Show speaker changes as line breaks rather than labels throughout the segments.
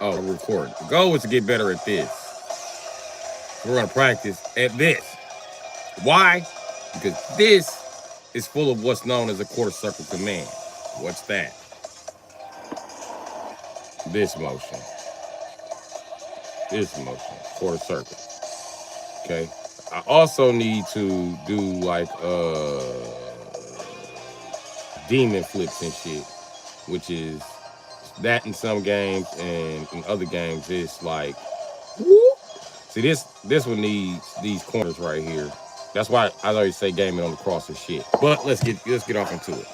Oh, record. The goal was to get better at this. We're gonna practice at this. Why? Because this is full of what's known as a quarter circle command. What's that? This motion. This motion. Quarter circle. Okay. I also need to do like demon flips and shit, which is that in some games, and in other games it's like whoop. See, this one needs these corners right here. That's why I always say gaming on the cross and shit. But let's get off into it.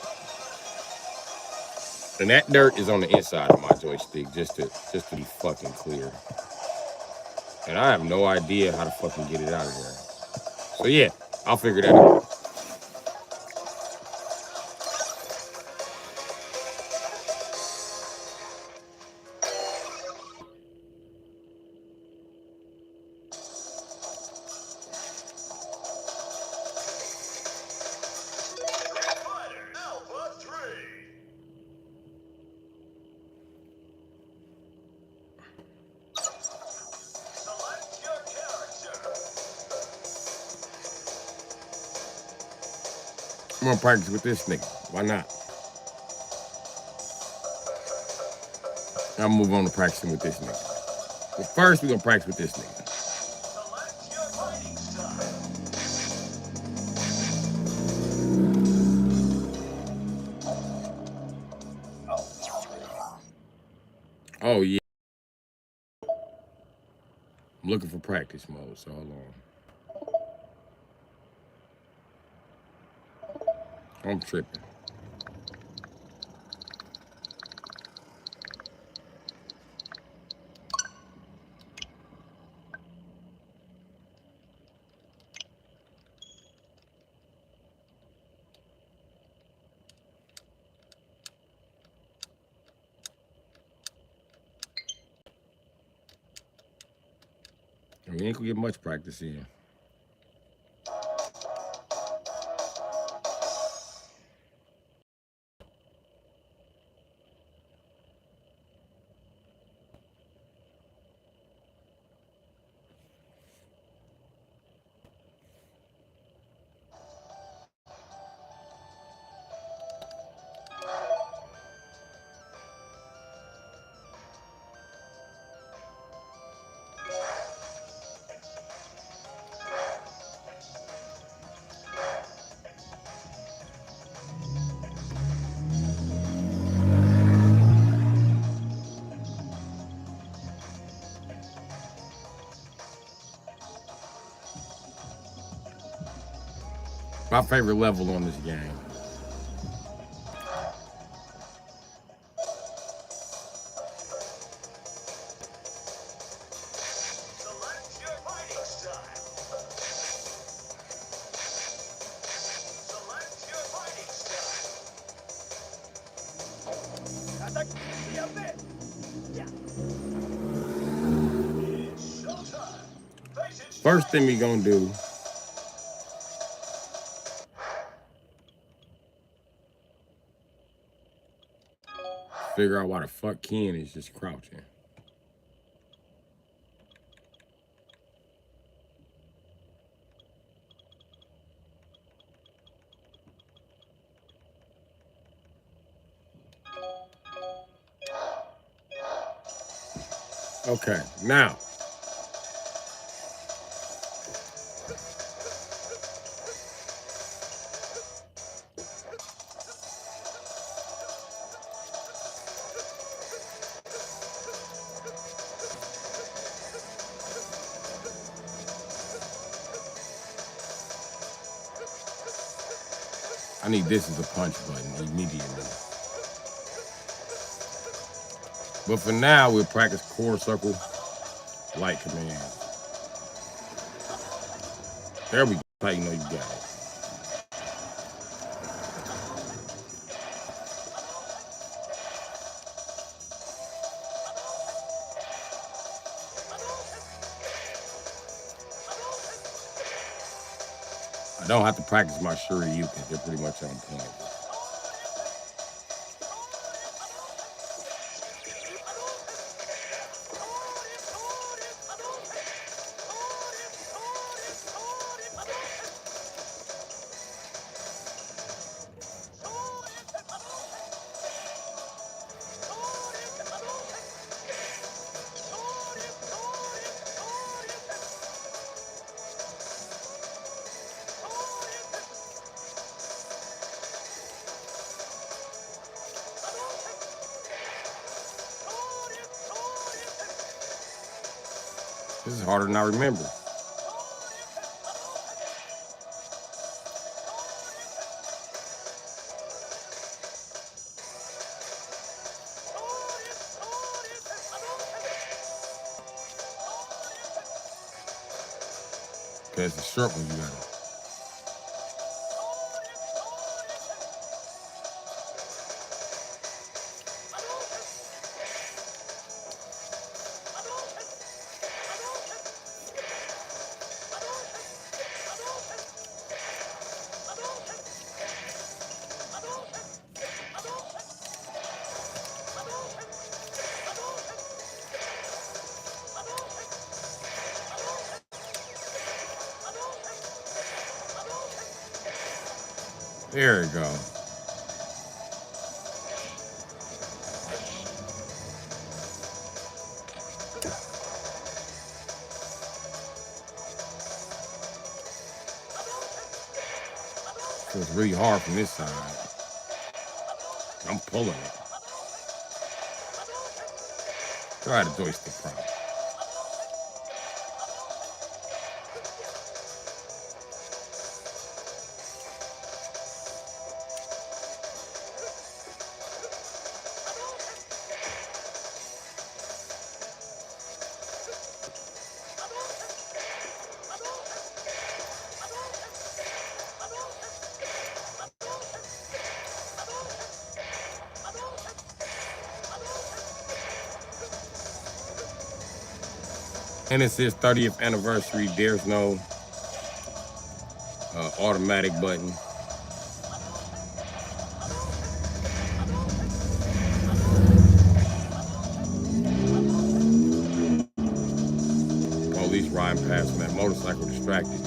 And that dirt is on the inside of my joystick, just to be fucking clear. And I have no idea how to fucking get it out of there. So yeah, I'll figure that out. I'm gonna practice with this nigga. Why not? I'll move on to practicing with this nigga. But first, we're gonna practice with this nigga. Oh yeah. I'm looking for practice mode, so hold on. I'm tripping. We ain't gonna get much practice in. My favorite level on this game. First thing we gonna do, figure out why the fuck Ken is just crouching. Okay, now. I need this as a punch button immediately. But for now, we'll practice core circle light command. There we go. How you know you got it. I don't have to practice my Shoryuken. They're pretty much on point. This is harder than I remember. Because the short one you gotta. There we go. So it's really hard from this side. I'm pulling it. Try to joystick problem. And it's his 30th anniversary. There's no automatic button. Police riding past on that motorcycle distracted.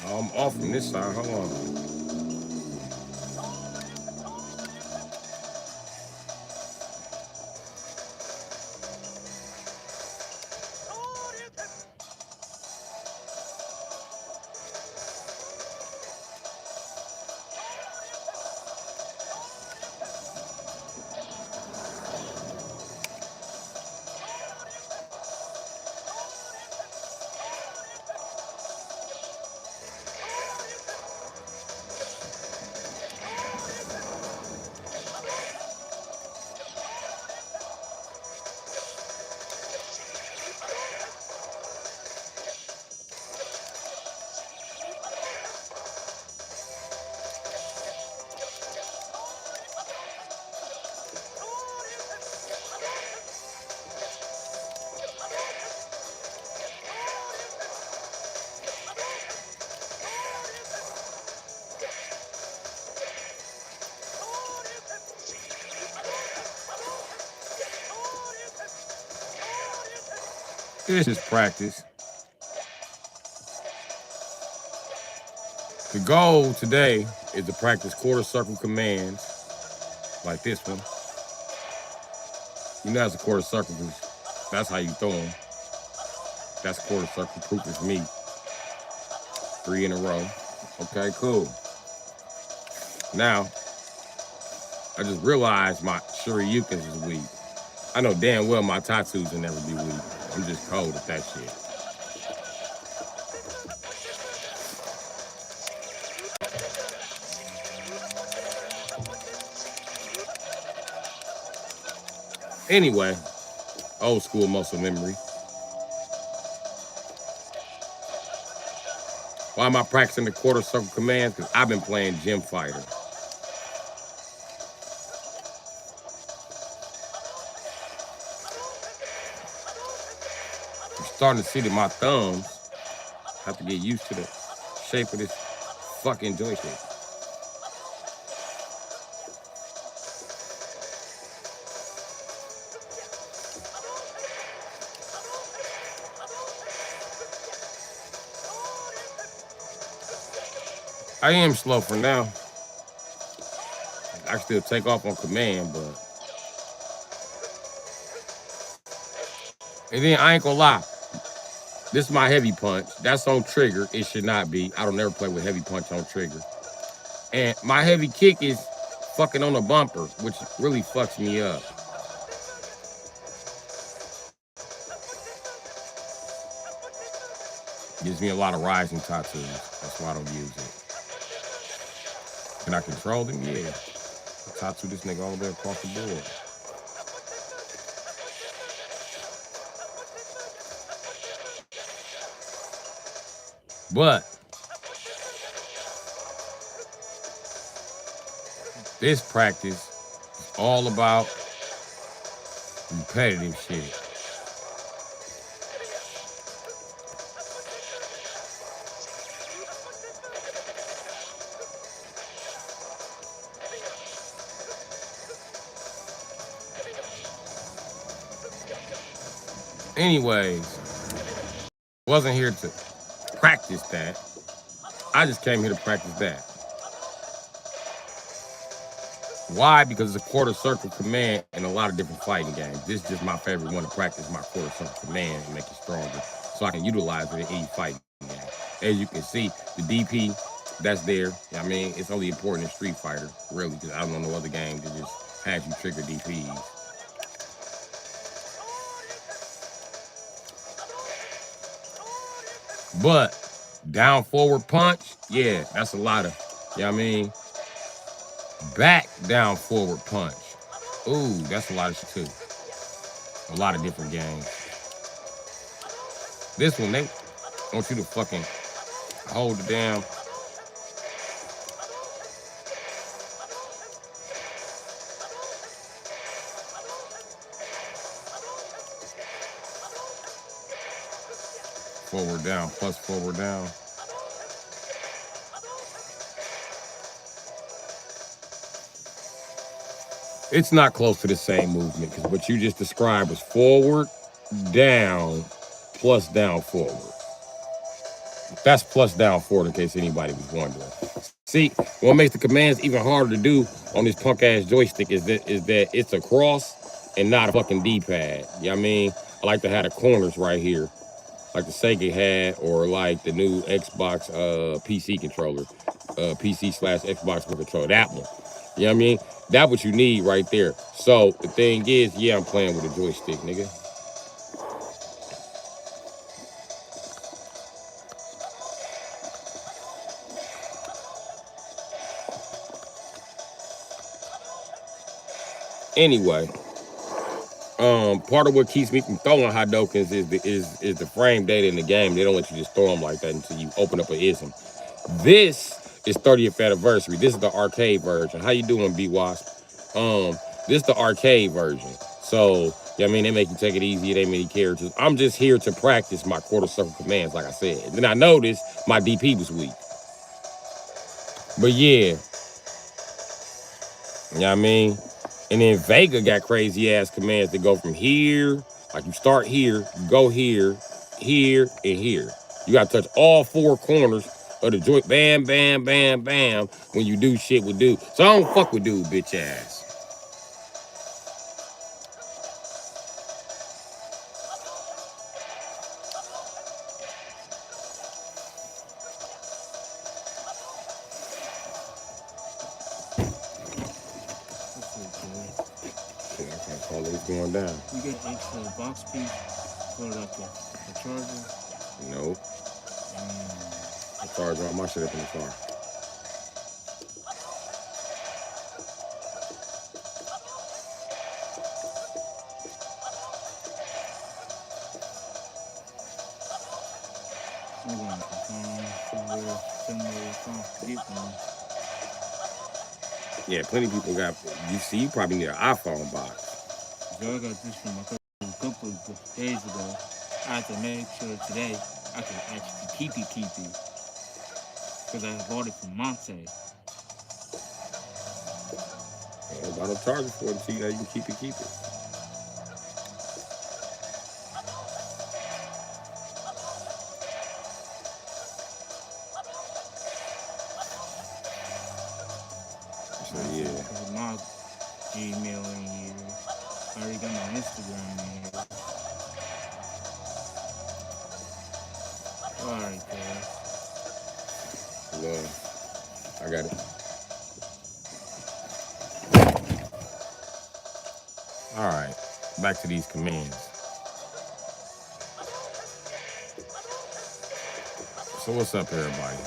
I'm off from this side. Hold on. This is practice. The goal today is to practice quarter circle commands like this one. You know that's a quarter circle because that's how you throw them. That's quarter circle, proof is me. 3 in a row. Okay, cool. Now, I just realized my Shoryukens is weak. I know damn well my Tatsus will never be weak. I'm just cold at that shit. Anyway, old school muscle memory. Why am I practicing the quarter circle commands? Because I've been playing Gym Fighter. I'm starting to see that my thumbs have to get used to the shape of this fucking joystick. I am slow for now. I still take off on command, but. And then I ain't gonna lie. This is my heavy punch. That's on trigger. It should not be. I don't never play with heavy punch on trigger. And my heavy kick is fucking on a bumper, which really fucks me up. Gives me a lot of rising tattoos. That's why I don't use it. Can I control them? Yeah. I tattoo this nigga all the way across the board. But this practice is all about repetitive shit. Anyways, wasn't here to practice that. I just came here to practice that. Why? Because it's a quarter circle command in a lot of different fighting games. This is just my favorite one to practice my quarter circle command and make it stronger so I can utilize it in any fighting game. As you can see, the DP, that's there. I mean, it's only important in Street Fighter, really, because I don't know no other game that just has you trigger DPs. But down forward punch, yeah, that's a lot of, you know what I mean? Back down forward punch. Ooh, that's a lot of shit too. A lot of different games. This one, they want you to fucking hold the damn. Forward down, plus forward down. It's not close to the same movement because what you just described was forward, down, plus down forward. That's plus down forward in case anybody was wondering. See, what makes the commands even harder to do on this punk ass joystick is that it's a cross and not a fucking D-pad. You know what I mean? I like to have the corners right here, like the Sega had, or like the new Xbox PC controller, PC/Xbox controller, that one. You know what I mean? That's what you need right there. So the thing is, yeah, I'm playing with a joystick, nigga. Anyway, part of what keeps me from throwing Hadokens is the frame data in the game. They don't let you just throw them like that until you open up an ism. This is 30th anniversary. This is the arcade version. How you doing, B-Wasp? This is the arcade version. So, yeah, I mean, they make you take it easy. They many characters. I'm just here to practice my quarter circle commands, like I said. And then I noticed my DP was weak. But yeah, you know what I mean? And then Vega got crazy ass commands that go from here, like you start here, go here, here, and here. You gotta touch all four corners of the joint. Bam, bam, bam, bam. When you do shit with dude. So I don't fuck with dude, bitch ass. going down.
You get extra box piece for like the charger.
No. I charge all my shit up in the car.
I'm going to get one.
Yeah, plenty of people got. You see, you probably need an iPhone box.
So I got this from a couple of days ago. I had to make sure today I could actually keep it. Because I bought it from Monte.
Well, I don't charge it for it until you know you can keep it. So yeah.
My Gmail in here. I already got my Instagram in here. Alright, guys.
Love. I got it. All right, back to these commands. So what's up, everybody?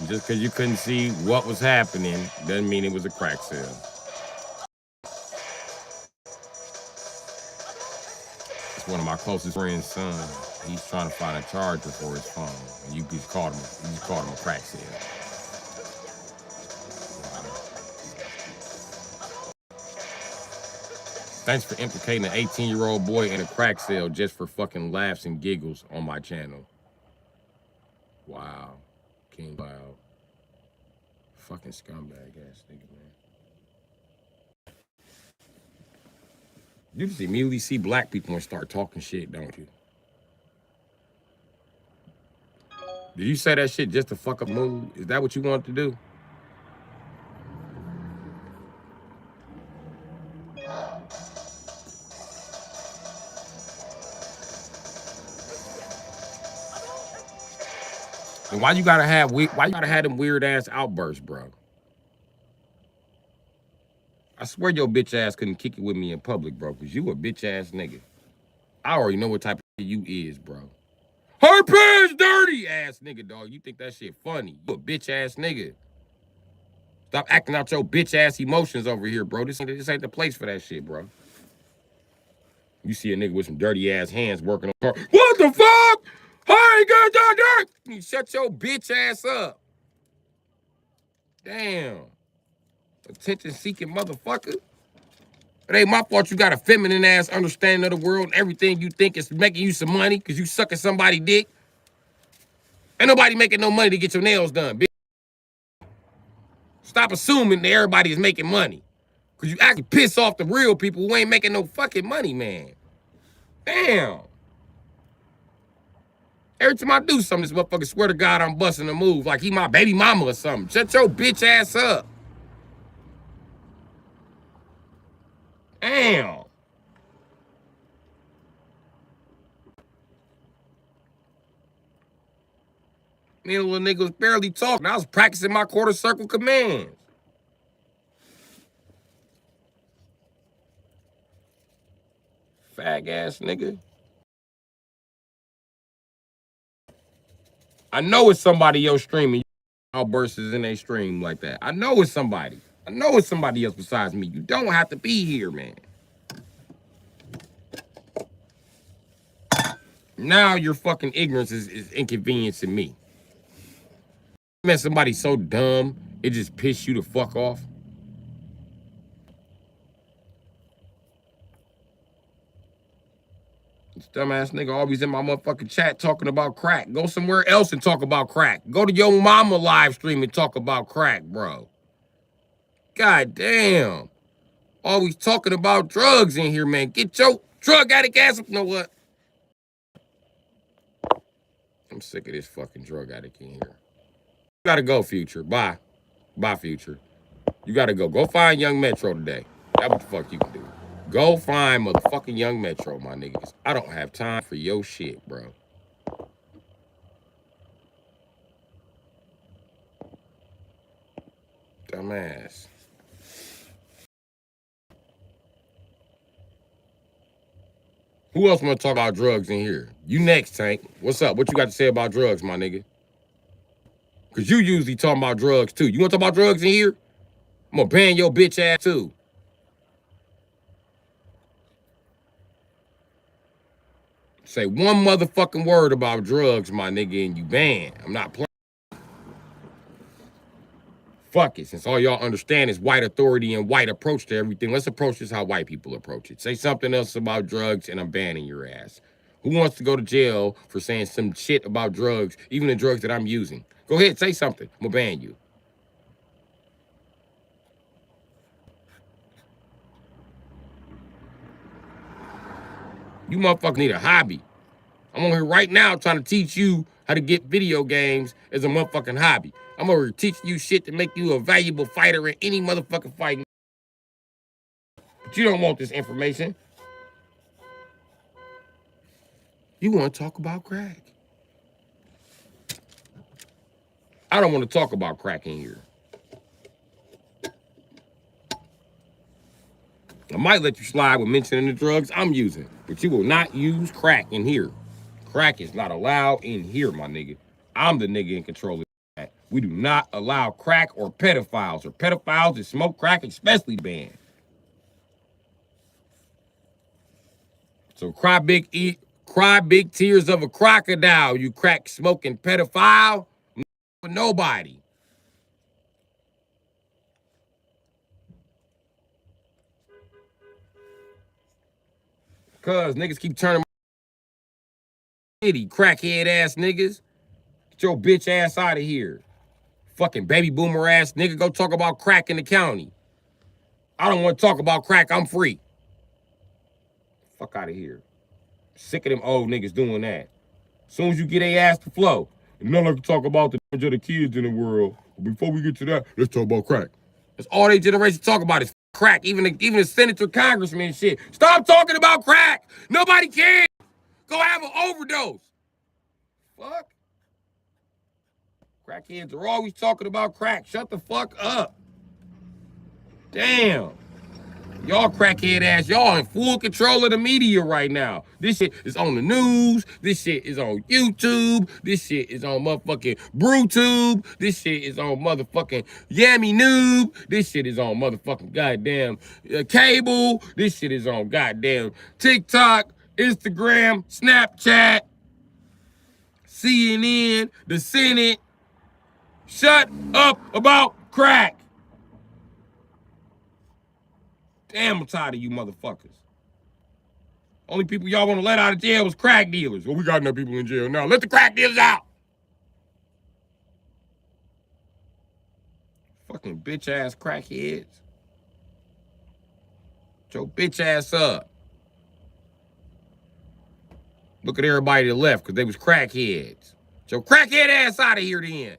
Just because you couldn't see what was happening doesn't mean it was a crack sale. It's one of my closest friend's son. He's trying to find a charger for his phone, and you just called him a crack sale. Thanks for implicating an 18-year-old boy in a crack sale just for fucking laughs and giggles on my channel. Wow. King Wow. Fucking scumbag ass nigga, man. You just immediately see black people and start talking shit, don't you? Did you say that shit just to fuck up mood? Is that what you wanted to do? And why you gotta have them weird ass outbursts, bro? I swear your bitch ass couldn't kick it with me in public, bro, because you a bitch ass nigga. I already know what type of you is, bro. Her pants dirty ass nigga, dog. You think that shit funny? You a bitch ass nigga. Stop acting out your bitch ass emotions over here, bro. This ain't the place for that shit, bro. You see a nigga with some dirty ass hands working on car. What the fuck? I ain't got that dirt. You shut your bitch ass up. Damn. Attention seeking motherfucker. It ain't my fault you got a feminine ass understanding of the world and everything you think is making you some money because you sucking somebody's dick. Ain't nobody making no money to get your nails done, bitch. Stop assuming that everybody is making money. Because you actually piss off the real people who ain't making no fucking money, man. Damn. Every time I do something, this motherfucker swear to God I'm busting a move like he my baby mama or something. Shut your bitch ass up. Damn. Me and little nigga was barely talking. I was practicing my quarter circle commands. Fag ass nigga. I know it's somebody else streaming outbursts in their stream like that. I know it's somebody. I know it's somebody else besides me. You don't have to be here, man. Now your fucking ignorance is inconveniencing me. Man, somebody so dumb, it just pissed you the fuck off. This dumbass nigga always in my motherfucking chat talking about crack. Go somewhere else and talk about crack. Go to your mama live stream and talk about crack, bro. God damn. Always talking about drugs in here, man. Get your drug addict ass up. You know what? I'm sick of this fucking drug addict in here. You gotta go, Future. Bye. Bye, Future. You gotta go. Go find Young Metro today. That's what the fuck you can do. Go find motherfucking Young Metro, my niggas. I don't have time for your shit, bro. Dumbass. Who else want to talk about drugs in here? You next, Tank. What's up? What you got to say about drugs, my nigga? Because you usually talking about drugs, too. You want to talk about drugs in here? I'm going to ban your bitch ass, too. Say one motherfucking word about drugs, my nigga, and you banned. I'm not playing. Fuck it. Since all y'all understand is white authority and white approach to everything, let's approach this how white people approach it. Say something else about drugs and I'm banning your ass. Who wants to go to jail for saying some shit about drugs, even the drugs that I'm using? Go ahead, say something. I'm gonna ban you. You motherfuckers need a hobby. I'm on here right now trying to teach you how to get video games as a motherfucking hobby. I'm over here teaching you shit to make you a valuable fighter in any motherfucking fight. But you don't want this information. You want to talk about crack. I don't want to talk about crack in here. I might let you slide with mentioning the drugs I'm using, but you will not use crack in here. Crack is not allowed in here, my nigga. I'm the nigga in control of that. We do not allow crack or pedophiles that smoke crack, especially banned. So cry big tears of a crocodile, you crack smoking pedophile. For nobody. Cause niggas keep turning crackhead ass niggas. Get your bitch ass out of here. Fucking baby boomer ass nigga, go talk about crack in the county. I don't want to talk about crack, I'm free. Fuck out of here. Sick of them old niggas doing that. As soon as you get a ass to flow, and none of them talk about the damage of the kids in the world. But before we get to that, let's talk about crack. That's all they generation talk about is crack. Even the senator, congressman and shit. Stop talking about crack. Nobody cares. Go have an overdose. Fuck. Crackheads are always talking about crack. Shut the fuck up. Damn. Y'all crackhead ass, y'all in full control of the media right now. This shit is on the news. This shit is on YouTube. This shit is on motherfucking BruTube. This shit is on motherfucking Yammy Noob. This shit is on motherfucking goddamn cable. This shit is on goddamn TikTok, Instagram, Snapchat, CNN, the Senate. Shut up about crack. Damn, I'm tired of you motherfuckers. Only people y'all want to let out of jail was crack dealers. Well, we got enough people in jail now. Let the crack dealers out. Fucking bitch ass crackheads. Get your bitch ass up. Look at everybody to the left because they was crackheads. Get your crackhead ass out of here then.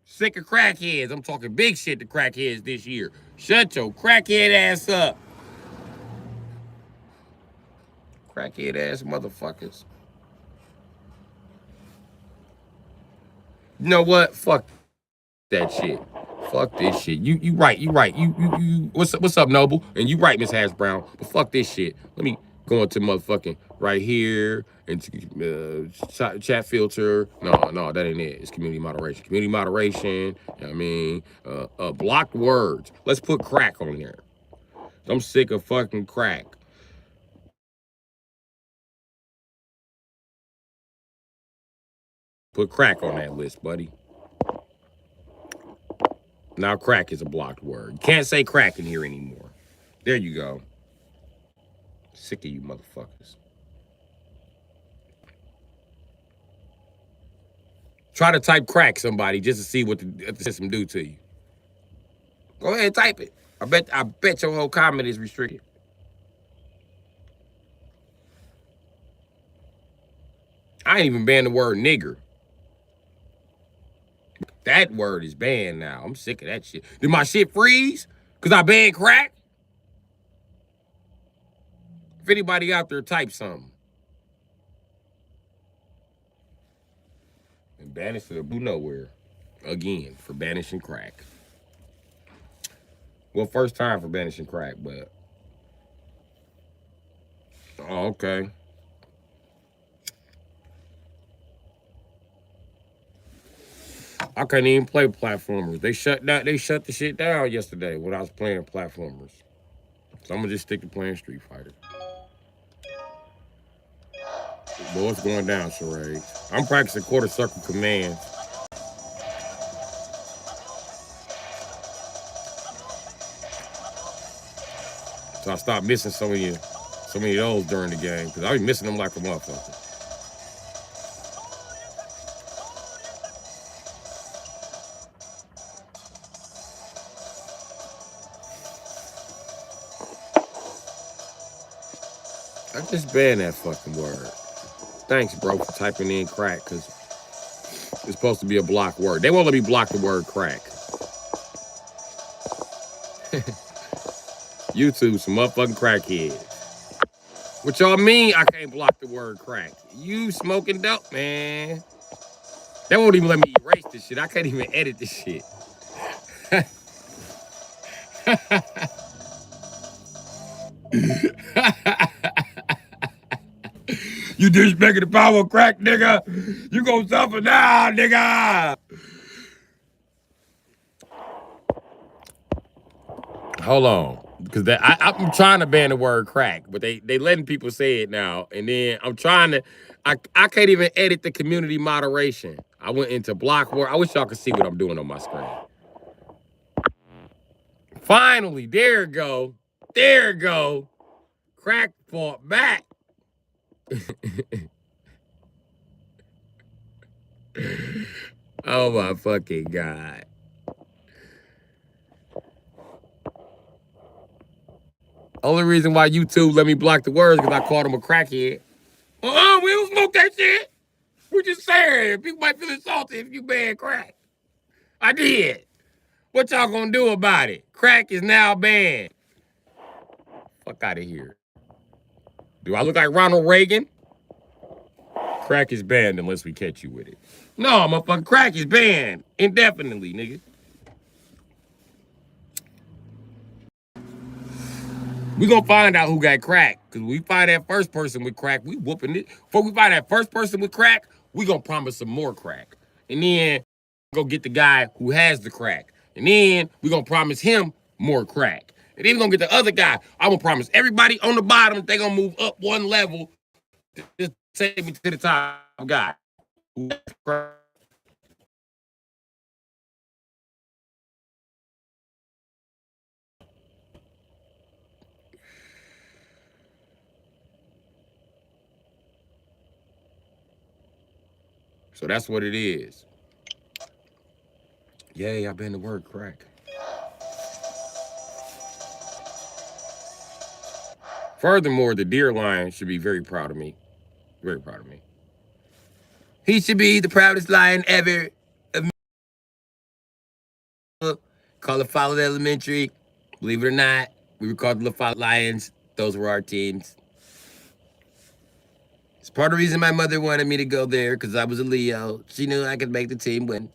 Sick of crackheads. I'm talking big shit to crackheads this year. Shut your crackhead ass up. Crackhead ass motherfuckers. You know what? Fuck that shit. Fuck this shit. You right. You what's up, Noble? And you right, Miss Hash Brown. But fuck this shit. Let me go into motherfucking right here and chat filter. No, that ain't it. It's community moderation. Community moderation. You know what I mean, blocked words. Let's put crack on there. I'm sick of fucking crack. Put crack on that list, buddy. Now crack is a blocked word. You can't say crack in here anymore. There you go. Sick of you motherfuckers. Try to type crack somebody just to see what the system do to you. Go ahead and type it. I bet your whole comment is restricted. I ain't even banned the word nigger. That word is banned now. I'm sick of that shit. Did my shit freeze? Cause I banned crack? If anybody out there type something. And banished to the blue nowhere. Again, for banishing crack. Well, first time for banishing crack, but. Oh, okay. I couldn't even play platformers. They shut the shit down yesterday when I was playing platformers. So I'm gonna just stick to playing Street Fighter. Boy, what's going down, Charade? I'm practicing quarter circle commands. So I stopped missing so many of those during the game because I was missing them like a motherfucker. I just banned that fucking word. Thanks, bro, for typing in crack because it's supposed to be a block word. They won't let me block the word crack. YouTube, some motherfucking crackhead. What y'all mean I can't block the word crack? You smoking dope, man. They won't even let me erase this shit. I can't even edit this shit. You disrespecting the power of crack, nigga. You gonna suffer now, nigga. Hold on. Because I'm trying to ban the word crack, but they letting people say it now. And then I'm trying to, I can't even edit the community moderation. I went into block word. I wish y'all could see what I'm doing on my screen. Finally, there it go. There it go. Crack fought back. Oh my fucking God. Only reason why YouTube let me block the words because I called him a crackhead. We don't smoke that shit. We just saying. People might feel insulted if you ban crack. I did. What y'all gonna do about it? Crack is now banned. Fuck out of here. Do I look like Ronald Reagan? Crack is banned unless we catch you with it. No, motherfucking crack is banned indefinitely, nigga. We gonna find out who got crack. Cause when we find that first person with crack, we whooping it. Before we find that first person with crack, we gonna promise some more crack. And then go get the guy who has the crack. And then we gonna promise him more crack. And then we gonna get the other guy. I'm gonna promise everybody on the bottom they gonna move up one level to just take me to the top guy. So that's what it is. Yay, I banned the word crack. Furthermore, the deer lion should be very proud of me. Very proud of me. He should be the proudest lion ever. Call it Follett Elementary. Believe it or not, we were called the LaFollette Lions. Those were our teams. It's part of the reason my mother wanted me to go there because I was a Leo. She knew I could make the team win.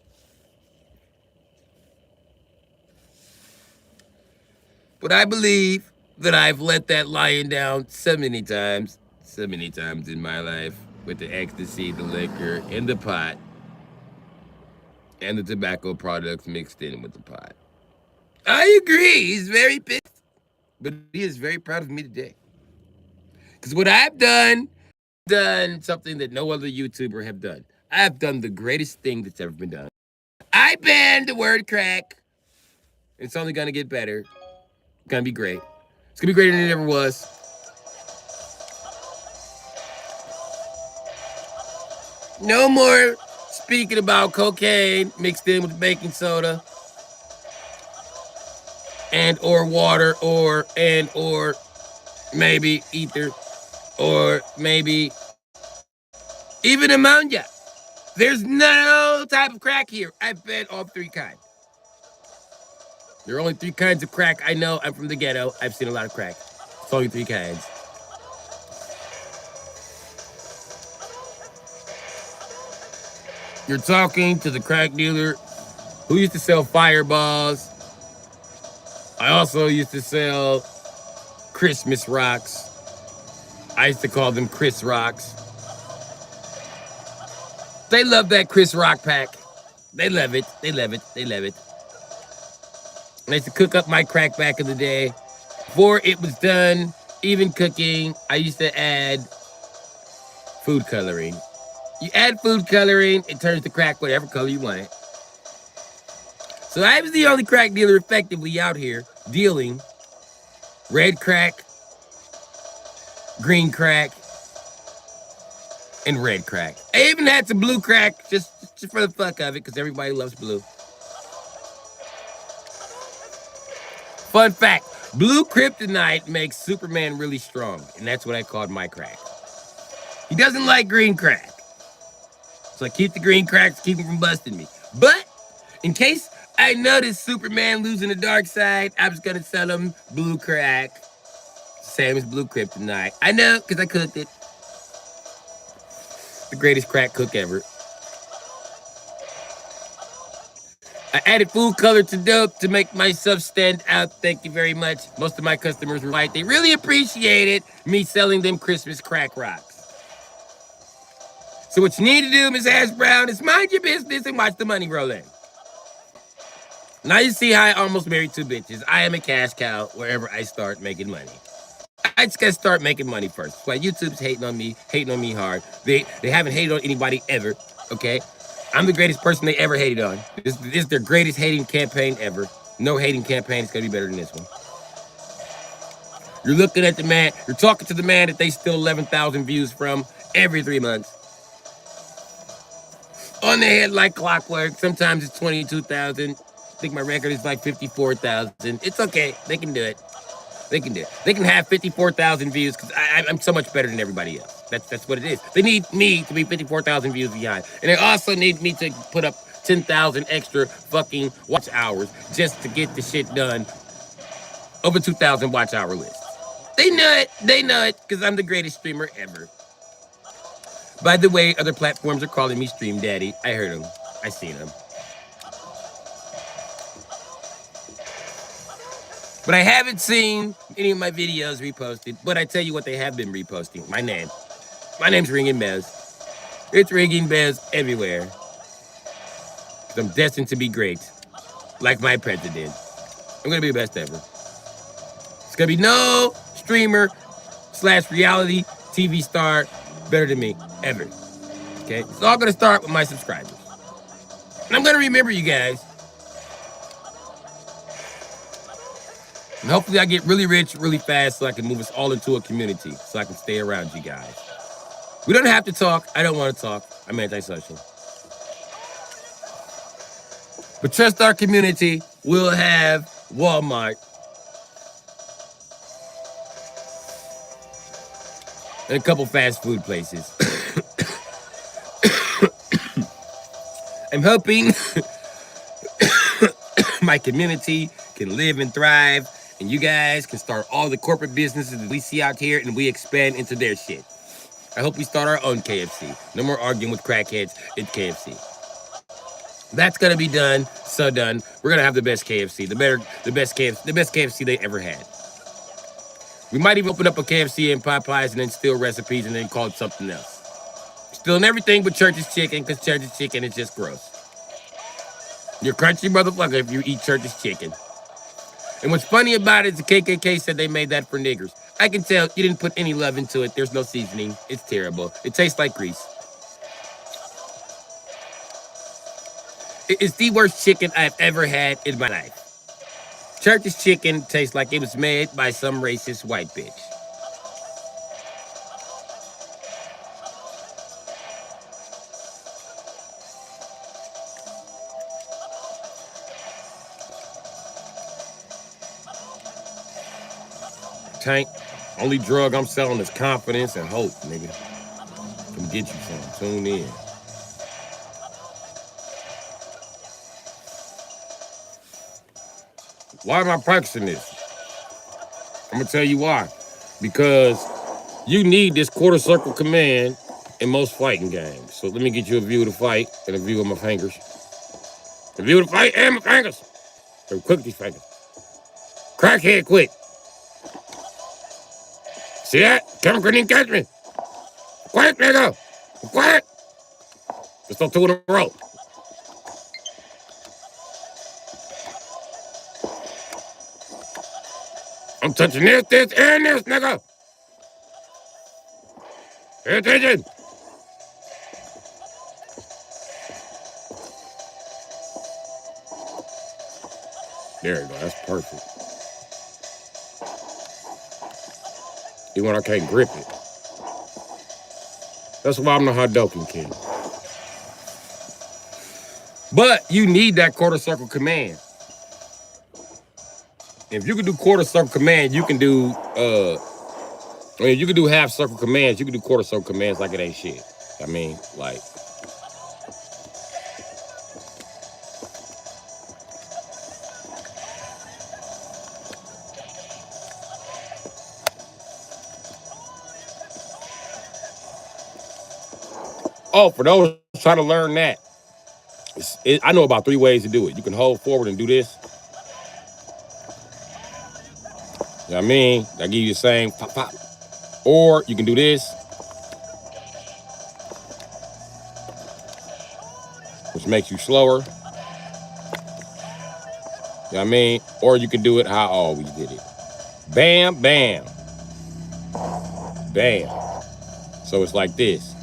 But I believe that I've let that lion down so many times in my life with the ecstasy, the liquor, and the pot, and the tobacco products mixed in with the pot. I agree. He's very pissed, but he is very proud of me today. Because what I've done something that no other YouTuber have done. I've done the greatest thing that's ever been done. I banned the word crack. It's only gonna get better. It's gonna be great. It's gonna be greater than it ever was. No more speaking about cocaine mixed in with baking soda and or water or maybe ether or maybe Even ammonia. There's no type of crack here. I've been all three kinds. There are only three kinds of crack. I know. I'm from the ghetto. I've seen a lot of crack. It's only three kinds. You're talking to the crack dealer who used to sell fireballs. I also used to sell Christmas rocks. I used to call them Chris Rocks. They love that Chris Rock pack. They love it. They love it. They love it. I used to cook up my crack back in the day. Before it was done, even cooking, I used to add food coloring. You add food coloring, it turns the crack whatever color you want it. So I was the only crack dealer effectively out here dealing red crack, green crack, and red crack. I even had some blue crack just for the fuck of it because everybody loves blue. Fun fact, blue kryptonite makes Superman really strong, and that's what I called my crack. He doesn't like green crack. So I keep the green crack to keep him from busting me. But in case I noticed Superman losing the dark side, I was gonna sell him blue crack. Same as blue kryptonite. I know, because I cooked it. The greatest crack cook ever. I added food color to dope to make myself stand out. Thank you very much. Most of my customers were white. They really appreciated me selling them Christmas crack rocks. So what you need to do, Miss Ash Brown, is mind your business and watch the money roll in. Now you see how I almost married two bitches. I am a cash cow wherever I start making money. I just gotta start making money first. That's why YouTube's hating on me hard. They haven't hated on anybody ever, okay? I'm the greatest person they ever hated on. This is their greatest hating campaign ever. No hating campaign is gonna be better than this one. You're looking at the man, you're talking to the man that they steal 11,000 views from every 3 months. On their head like clockwork. Sometimes it's 22,000. I think my record is like 54,000. It's okay. They can do it. They can do it. They can have 54,000 views because I'm so much better than everybody else. That's what it is. They need me to be 54,000 views behind. And they also need me to put up 10,000 extra fucking watch hours just to get the shit done. Over 2,000 watch hour list. They know it. They know it because I'm the greatest streamer ever. By the way, other platforms are calling me Stream Daddy. I heard them. I seen them. But I haven't seen any of my videos reposted. But I tell you what they have been reposting. My name. My name's ringing bells. It's ringing bells everywhere. I'm destined to be great. Like my president. I'm going to be the best ever. It's going to be no streamer / reality TV star better than me. Ever. Okay? It's all going to start with my subscribers. And I'm going to remember you guys. And hopefully I get really rich really fast so I can move us all into a community so I can stay around you guys. We don't have to talk. I don't want to talk. I'm antisocial. But trust our community. We'll have Walmart. And a couple fast food places. I'm hoping my community can live and thrive, and you guys can start all the corporate businesses that we see out here, and we expand into their shit. I hope we start our own KFC. No more arguing with crackheads at KFC. That's gonna be done. So done. We're gonna have the best KFC, the best KFC they ever had. We might even open up a KFC and Popeyes and then steal recipes and then call it something else. Stealing everything but Church's chicken because Church's chicken is just gross. You're crunchy motherfucker if you eat Church's chicken. And what's funny about it is the KKK said they made that for niggers. I can tell you didn't put any love into it. There's no seasoning. It's terrible. It tastes like grease. It's the worst chicken I've ever had in my life. Church's chicken tastes like it was made by some racist white bitch. Tank, only drug I'm selling is confidence and hope, nigga. Come get you some. Tune in. Why am I practicing this? I'm gonna tell you why. Because you need this quarter circle command in most fighting games. So let me get you a view of the fight and a view of my fingers. A view of the fight and my fingers. So quick these fingers. Crackhead quick. See that? Camera couldn't even catch me. Quick, nigga. Quick. Let's throw 2 in a row. I'm touching this, and this, nigga. Pay attention. There you go. That's perfect. Even when I can't grip it. That's why I'm the Hadouken king. But you need that quarter circle command. If you can do quarter circle command, you can do you can do half circle commands, you can do quarter circle commands like it ain't shit. I mean, like. Oh, for those trying to learn that, I know about 3 ways to do it. You can hold forward and do this. You know what I mean? I give you the same pop, pop. Or you can do this, which makes you slower. You know what I mean? Or you can do it how I always did it. Bam, bam. Bam. So it's like this.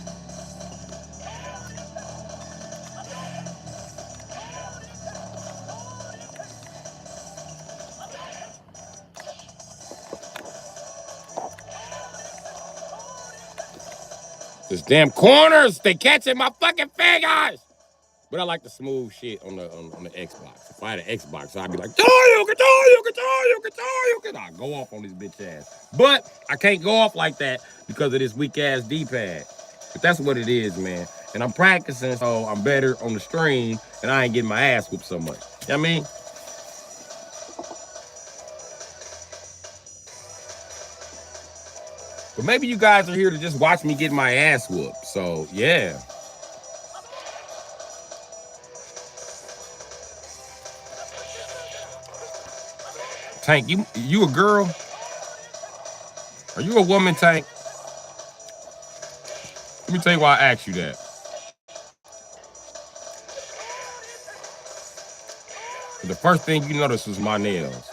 This damn corners, they catching my fucking fingers. But I like the smooth shit on the Xbox. If I had an Xbox, I'd be like, I'd go off on this bitch ass. But I can't go off like that because of this weak ass D-pad. But that's what it is, man. And I'm practicing, so I'm better on the stream, and I ain't getting my ass whooped so much. You know what I mean? But maybe you guys are here to just watch me get my ass whooped. So, yeah. Tank, you a girl? Are you a woman, Tank? Let me tell you why I asked you that. The first thing you noticed was my nails.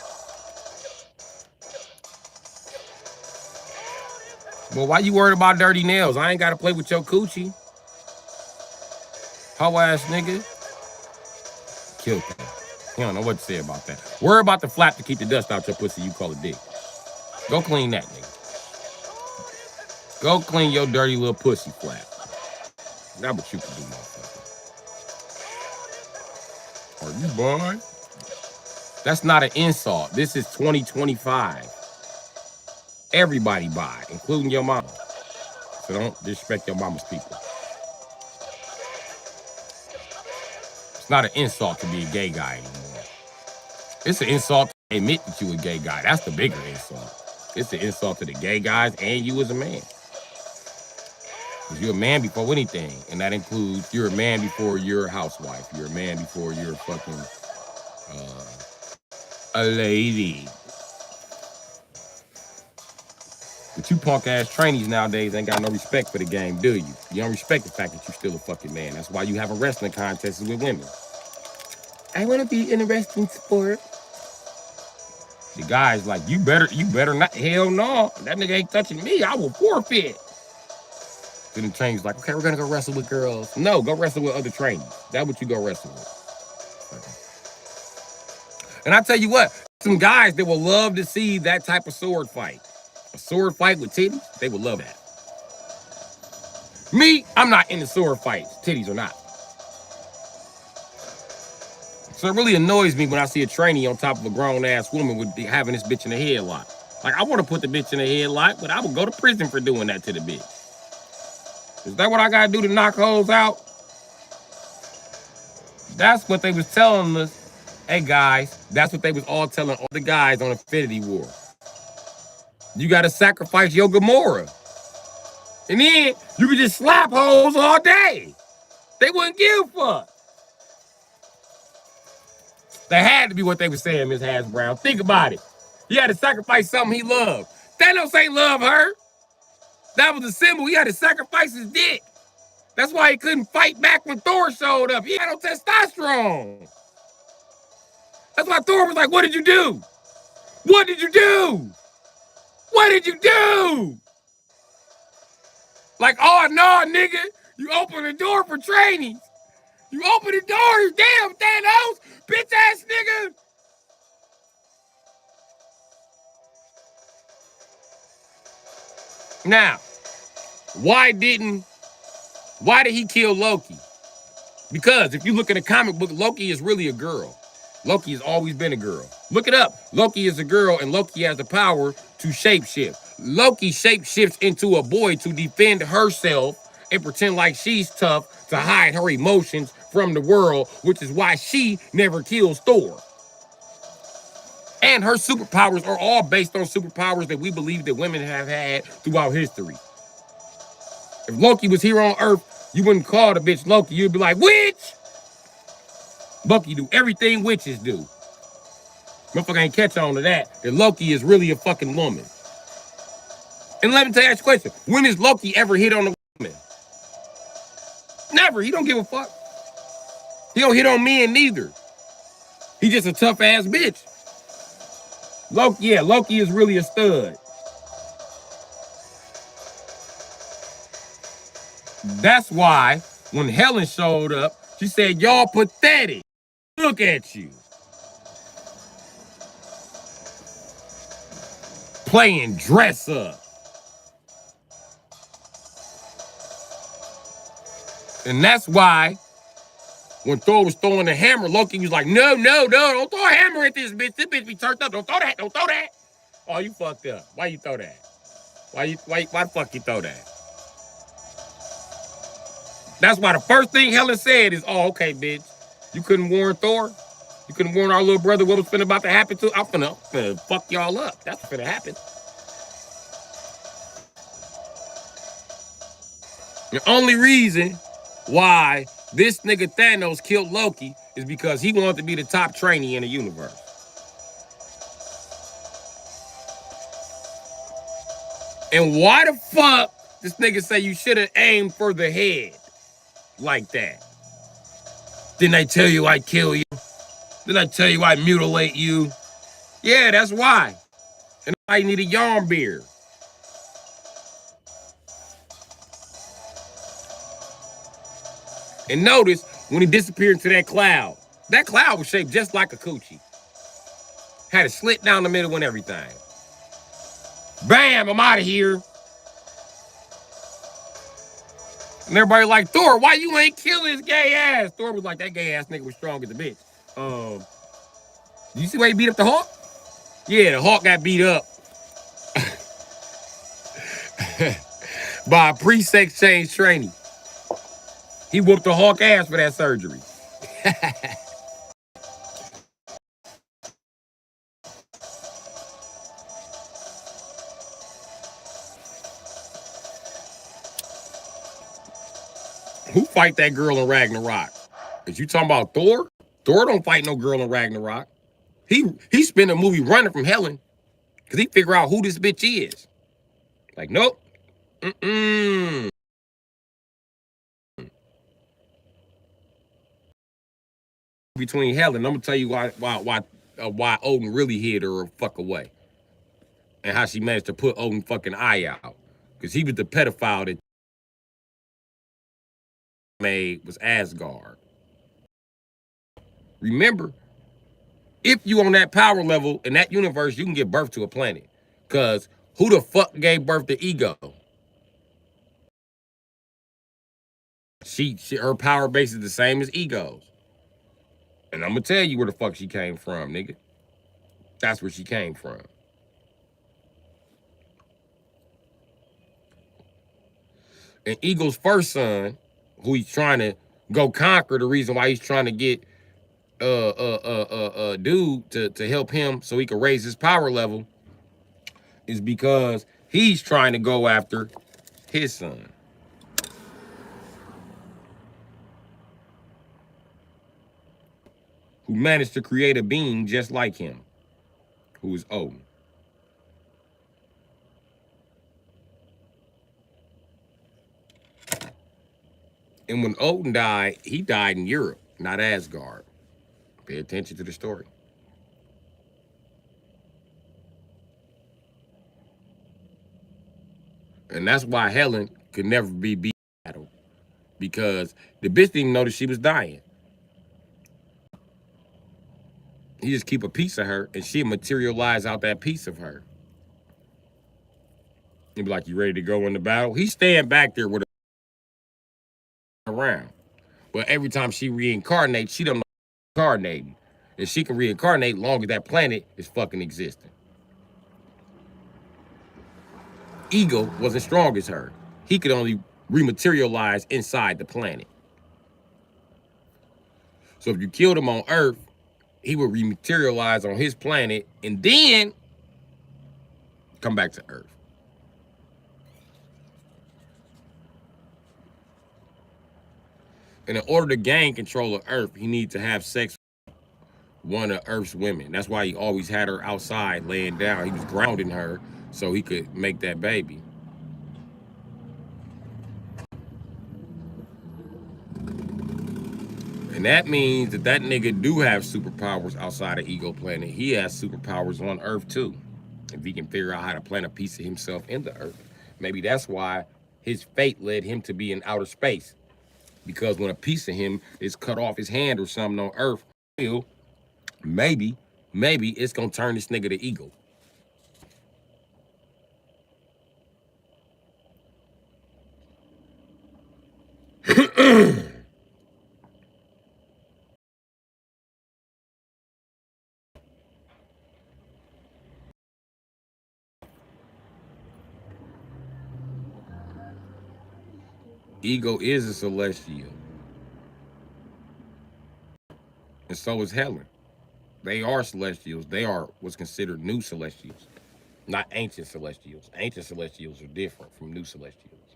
Well, why you worried about dirty nails? I ain't got to play with your coochie. Hoe ass nigga. Killed him. You don't know what to say about that. Worry about the flap to keep the dust out your pussy you call a dick. Go clean that, nigga. Go clean your dirty little pussy flap. That's what you can do, motherfucker. Are you born? That's not an insult. This is 2025. Everybody buy, including your mama. So don't disrespect your mama's people. It's not an insult to be a gay guy anymore. It's an insult to admit that you a gay guy. That's the bigger insult. It's an insult to the gay guys and you as a man. Because you're a man before anything. And that includes you're a man before you're a housewife. You're a man before you're fucking a lady. But you punk ass trainees nowadays ain't got no respect for the game, do you? You don't respect the fact that you're still a fucking man. That's why you have a wrestling contests with women. I want to be in a wrestling sport. The guy's like, you better not. Hell no. That nigga ain't touching me. I will forfeit. Then the trainee's like, okay, we're going to go wrestle with girls. No, go wrestle with other trainees. That's what you go wrestle with. And I tell you what, some guys that will love to see that type of sword fight. A sword fight with titties, they would love that. Me, I'm not into sword fights, titties or not. So it really annoys me when I see a trainee on top of a grown-ass woman with having this bitch in a headlock. Like, I want to put the bitch in a headlock, but I would go to prison for doing that to the bitch. Is that what I gotta do to knock hoes out? That's what they was telling us. Hey guys, that's what they was all telling all the guys on Infinity War. You gotta sacrifice your Gamora. And then you could just slap hoes all day. They wouldn't give a fuck. That had to be what they were saying, Miss Hass Brown. Think about it. He had to sacrifice something he loved. Thanos ain't love her. That was a symbol. He had to sacrifice his dick. That's why he couldn't fight back when Thor showed up. He had no testosterone. That's why Thor was like, what did you do? What did you do? What did you do? Like, oh, no, nigga. You open the door for training. You open the door. Damn, Thanos. Bitch ass nigga. Now, why did he kill Loki? Because if you look at a comic book, Loki is really a girl. Loki has always been a girl. Look it up. Loki is a girl, and Loki has the power to shapeshift. Loki shapeshifts into a boy to defend herself and pretend like she's tough to hide her emotions from the world, which is why she never kills Thor. And her superpowers are all based on superpowers that we believe that women have had throughout history. If Loki was here on Earth, you wouldn't call the bitch Loki. You'd be like, witch! Loki do everything witches do. Motherfucker ain't catch on to that Loki is really a fucking woman. And let me tell you a question. When has Loki ever hit on a woman? Never. He don't give a fuck. He don't hit on men neither. He just a tough ass bitch. Loki is really a stud. That's why when Helen showed up, she said, y'all pathetic. Look at you. Playing dress up. And that's why when Thor was throwing the hammer, Loki was like, no, don't throw a hammer at this bitch. This bitch be turned up. Don't throw that. Oh, you fucked up. Why you throw that? Why the fuck you throw that? That's why the first thing Helen said is, oh, okay, bitch. You couldn't warn Thor? You couldn't warn our little brother what was finna about to happen to? I'm finna fuck y'all up. That's what's finna happen. The only reason why this nigga Thanos killed Loki is because he wanted to be the top trainee in the universe. And why the fuck this nigga say you should have aimed for the head like that? Didn't I tell you I'd kill you? Didn't I tell you I'd mutilate you? Yeah, that's why. And I need a yarn beard. And notice when he disappeared into that cloud was shaped just like a coochie. Had a slit down the middle and everything. Bam, I'm out of here. And everybody like, Thor, why you ain't kill his gay ass? Thor was like, that gay ass nigga was strong as a bitch. You see why he beat up the Hawk? Yeah, the Hawk got beat up by a pre-sex change trainee. He whooped the Hawk ass for that surgery. Who fight that girl in Ragnarok? Is you talking about Thor? Thor don't fight no girl in Ragnarok. He spent a movie running from Helen because he figure out who this bitch is. Like, nope. Between Helen, I'm gonna tell you why Odin really hid her fuck away. And how she managed to put Odin fucking eye out. Because he was the pedophile that made was Asgard. Remember, if you on that power level in that universe, you can give birth to a planet. Because who the fuck gave birth to Ego? Her power base is the same as Ego's. And I'm gonna tell you where the fuck she came from, nigga. That's where she came from. And Eagle's first son, who he's trying to go conquer, the reason why he's trying to get dude to help him so he can raise his power level is because he's trying to go after his son, who managed to create a being just like him, who is Odin. And when Odin died, he died in Europe, not Asgard. Pay attention to the story. And that's why Helen could never be beat in battle, because the bitch didn't even know that she was dying. He just keep a piece of her, and she materialize out that piece of her. He'd be like, "You ready to go in the battle?" He's staying back there with her around. But every time she reincarnates, she don't know reincarnating. And she can reincarnate long as that planet is fucking existing. Ego wasn't strong as her. He could only rematerialize inside the planet. So if you killed him on Earth, he would rematerialize on his planet and then come back to Earth. And in order to gain control of Earth, he needs to have sex with one of Earth's women. That's why he always had her outside laying down. He was grounding her so he could make that baby. And that means that that nigga do have superpowers outside of Ego Planet. He has superpowers on Earth too. If he can figure out how to plant a piece of himself in the Earth. Maybe that's why his fate led him to be in outer space. Because when a piece of him is cut off his hand or something on Earth, maybe it's gonna turn this nigga to Ego. Ego is a celestial. And so is Helen. They are celestials. They are what's considered new celestials, not ancient celestials. Ancient celestials are different from new celestials.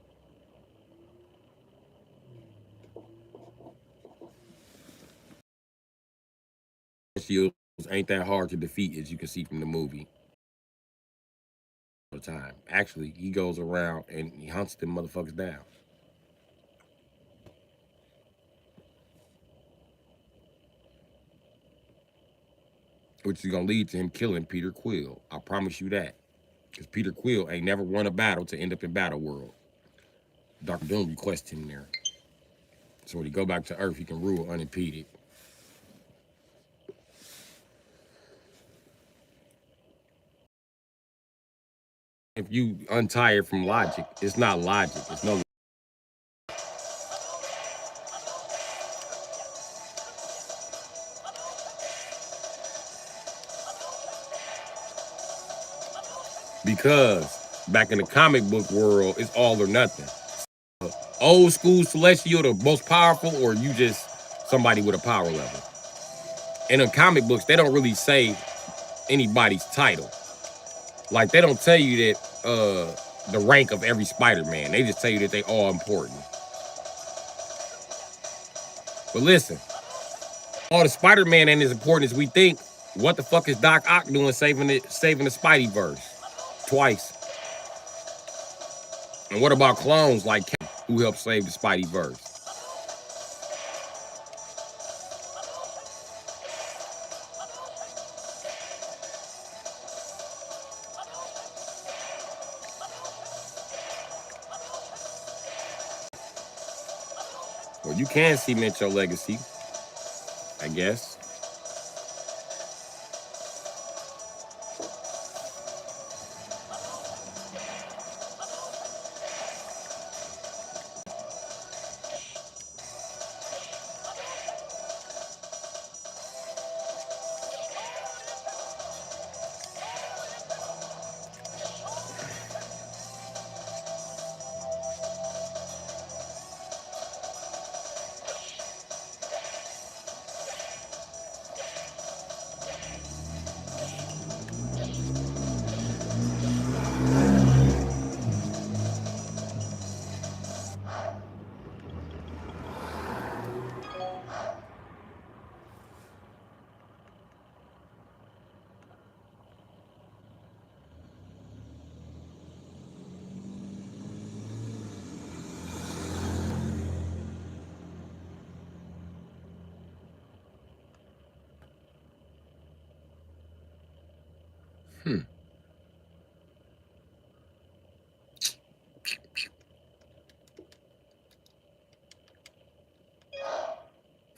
Celestials ain't that hard to defeat, as you can see from the movie. All the time. Actually, he goes around and he hunts them motherfuckers down. Which is gonna lead to him killing Peter Quill. I promise you that. Because Peter Quill ain't never won a battle to end up in Battle World. Dr. Doom requests him there. So when he go back to Earth, he can rule unimpeded. If you untie it from logic, it's not logic. It's no. Because back in the comic book world, it's all or nothing. Old school celestial, the most powerful, or you just somebody with a power level. And in comic books, they don't really say anybody's title. Like they don't tell you that the rank of every Spider-Man. They just tell you that they all important. But listen, all the Spider-Man ain't as important as we think. What the fuck is Doc Ock doing saving the Spideyverse? Twice. And what about clones like Kate, who helped save the Spideyverse? Well, you can cement your legacy, I guess.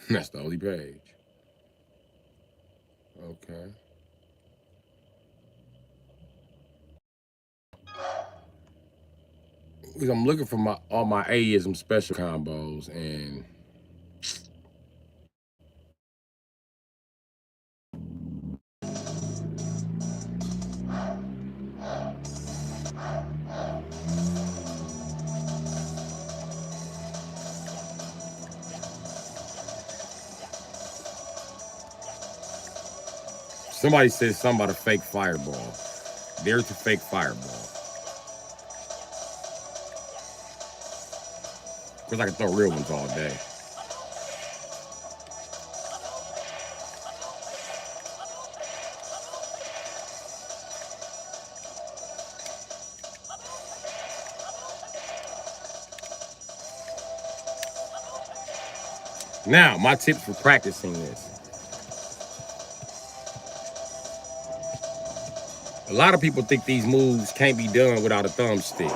That's the only page. Okay. I'm looking for all my aism special combos, and somebody says something about a fake fireball. There's a fake fireball. Of course, I can throw real ones all day. Now, my tips for practicing this. A lot of people think these moves can't be done without a thumbstick.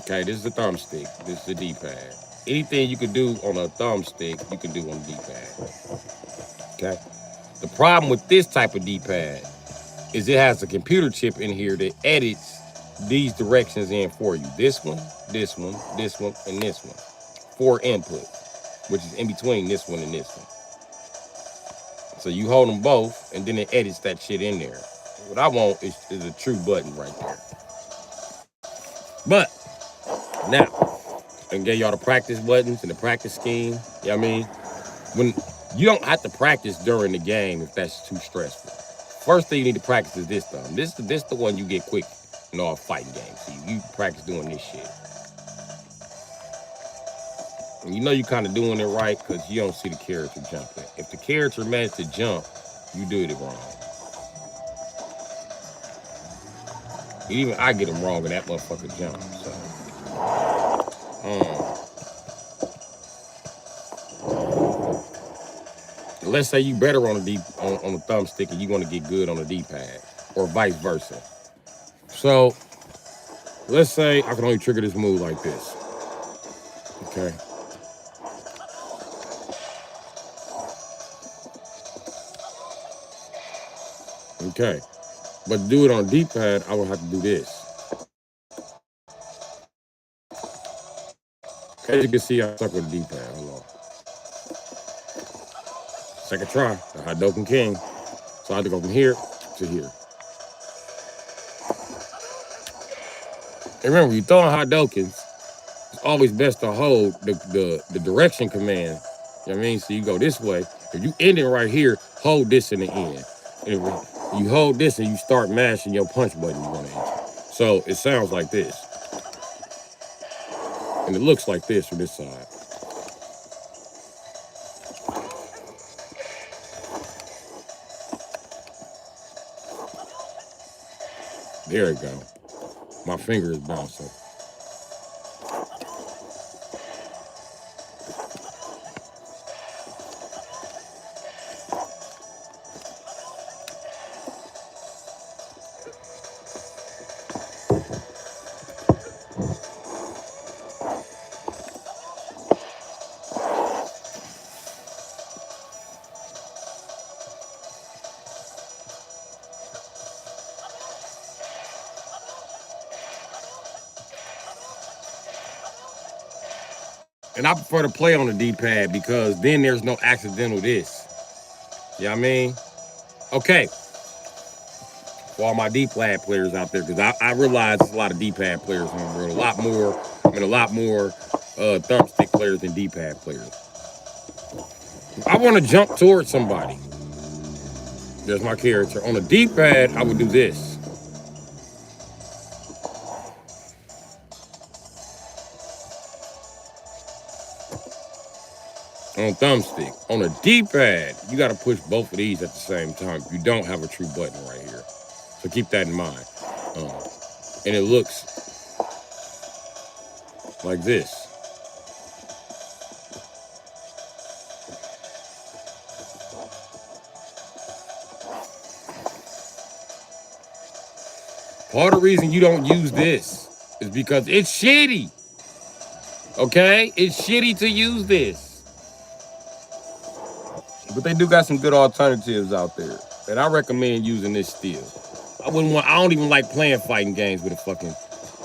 Okay, this is the thumbstick. This is the D-pad. Anything you can do on a thumbstick, you can do on the D-pad. Okay? The problem with this type of D-pad is it has a computer chip in here that edits these directions in for you. This one, this one, this one, and this one. 4 input, which is in between this one and this one. So you hold them both, and then it edits that shit in there. What I want is a true button right there. But now, I gave y'all the practice buttons and the practice scheme. You know what I mean? When you don't have to practice during the game if that's too stressful. First thing you need to practice is this thumb. This the one you get quick in all fighting games. So you practice doing this shit. And you know you kind of doing it right because you don't see the character jumping. If the character managed to jump, you did it wrong. Even I get them wrong and that motherfucker jump. So, let's say you better on the on the thumbstick and you want to get good on the D-pad, or vice versa. So, let's say I can only trigger this move like this. Okay. Okay. But to do it on D-pad, I would have to do this. As you can see, I stuck with the D-pad. Hold on. Second try, the Hadoken King. So I have to go from here to here. And remember, you throwing Hadokens, it's always best to hold the direction command. You know what I mean? So you go this way. If you end it right here, hold this in the end. And if you hold this and you start mashing your punch button you want to enter. So it sounds like this. And it looks like this from this side. There we go. My finger is bouncing. And I prefer to play on the D-pad because then there's no accidental this. You know what I mean? Okay. For all my D-pad players out there, because I realize there's a lot of D-pad players in the world. A lot more thumbstick players than D-pad players. I want to jump towards somebody. There's my character. On a D-pad, I would do this. On thumbstick. On a D-pad, you got to push both of these at the same time. You don't have a true button right here. So keep that in mind. And it looks like this. Part of the reason you don't use this is because it's shitty. Okay? It's shitty to use this. But they do got some good alternatives out there. And I recommend using this still. I don't even like playing fighting games with a fucking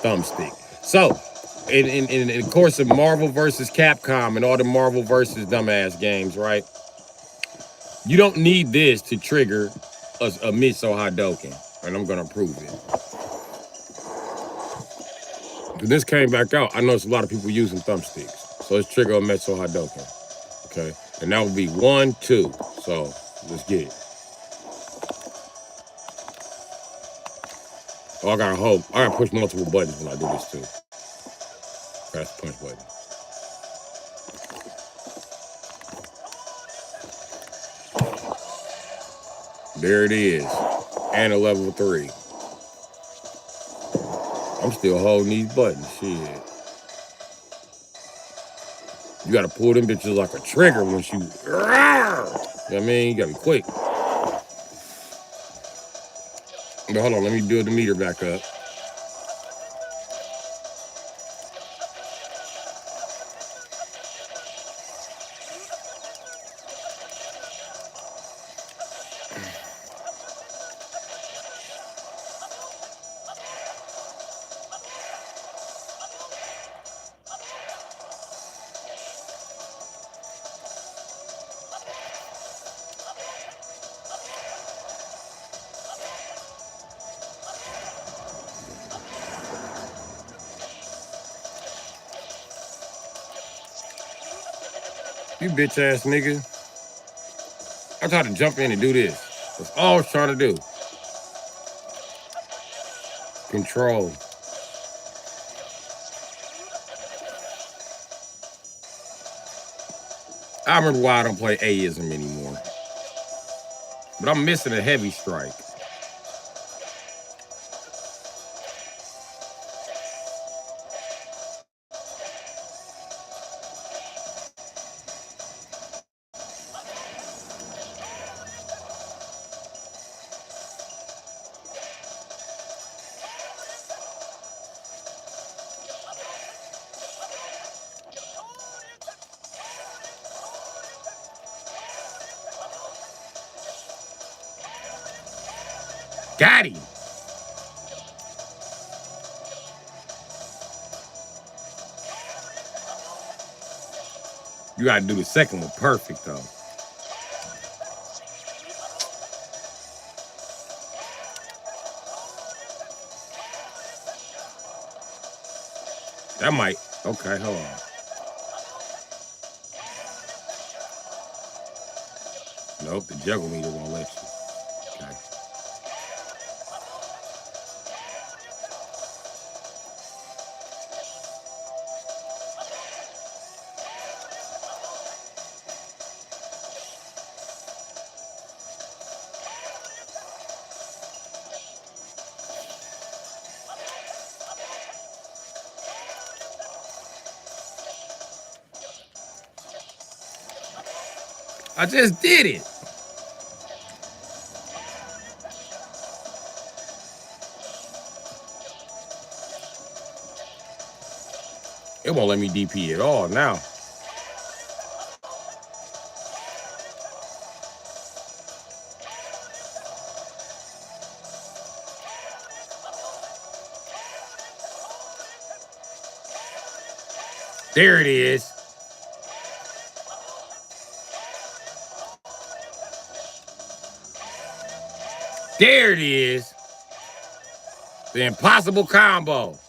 thumbstick. So, in the course of Marvel versus Capcom and all the Marvel versus dumbass games, right? You don't need this to trigger a Mitsu Hadoken. And I'm gonna prove it. When this came back out, I noticed a lot of people using thumbsticks. So let's trigger a Mitsu Hadoken. Okay? And that would be 1, 2. So let's get it. Oh, I gotta push multiple buttons when I do this too. Press the punch button. There it is. And a level 3. I'm still holding these buttons. Shit. You gotta pull them bitches like a trigger when you. You know what I mean? You gotta be quick. But hold on, let me build the meter back up. You bitch ass nigga. I tried to jump in and do this. That's all I was trying to do. Control. I remember why I don't play Aism anymore. But I'm missing a heavy strike. Got him. You gotta do the second one perfect though. That might. Okay, hold on. Nope, the juggle meter won't let you. Okay. I just did it. It won't let me DP at all now. There it is. There it is. The impossible combo.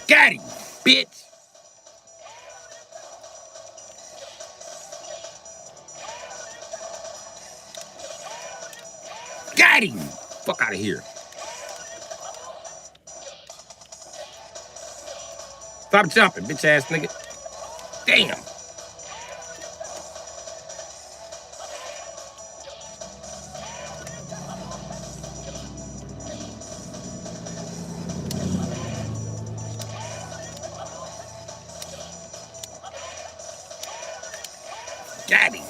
Got him, bitch. Got him. Fuck out of here. Stop jumping, bitch ass nigga. Damn. Got him.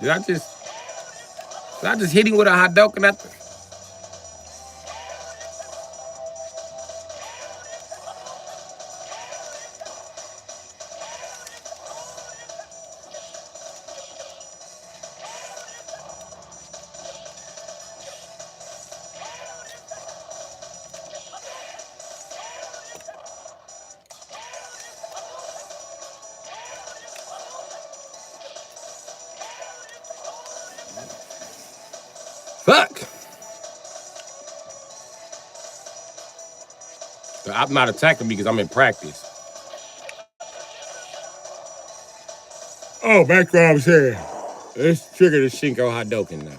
Did I just hit him with a Hadouken at the... Fuck! I'm not attacking because I'm in practice. Oh, back what I was saying. Let's trigger the Shinko Hadouken now.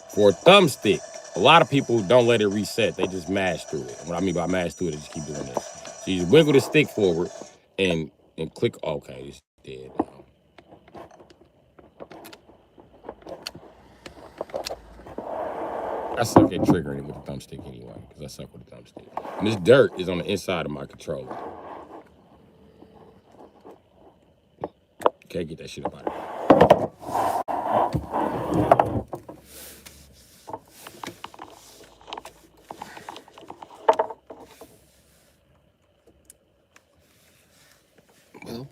For a thumbstick, a lot of people don't let it reset. They just mash through it. What I mean by mash through it, they just keep doing this. So you just wiggle the stick forward and click. Okay, it's dead now. I suck at triggering it with the thumbstick anyway, because I suck with the thumbstick. And this dirt is on the inside of my controller. Can't get that shit up out of here. Well,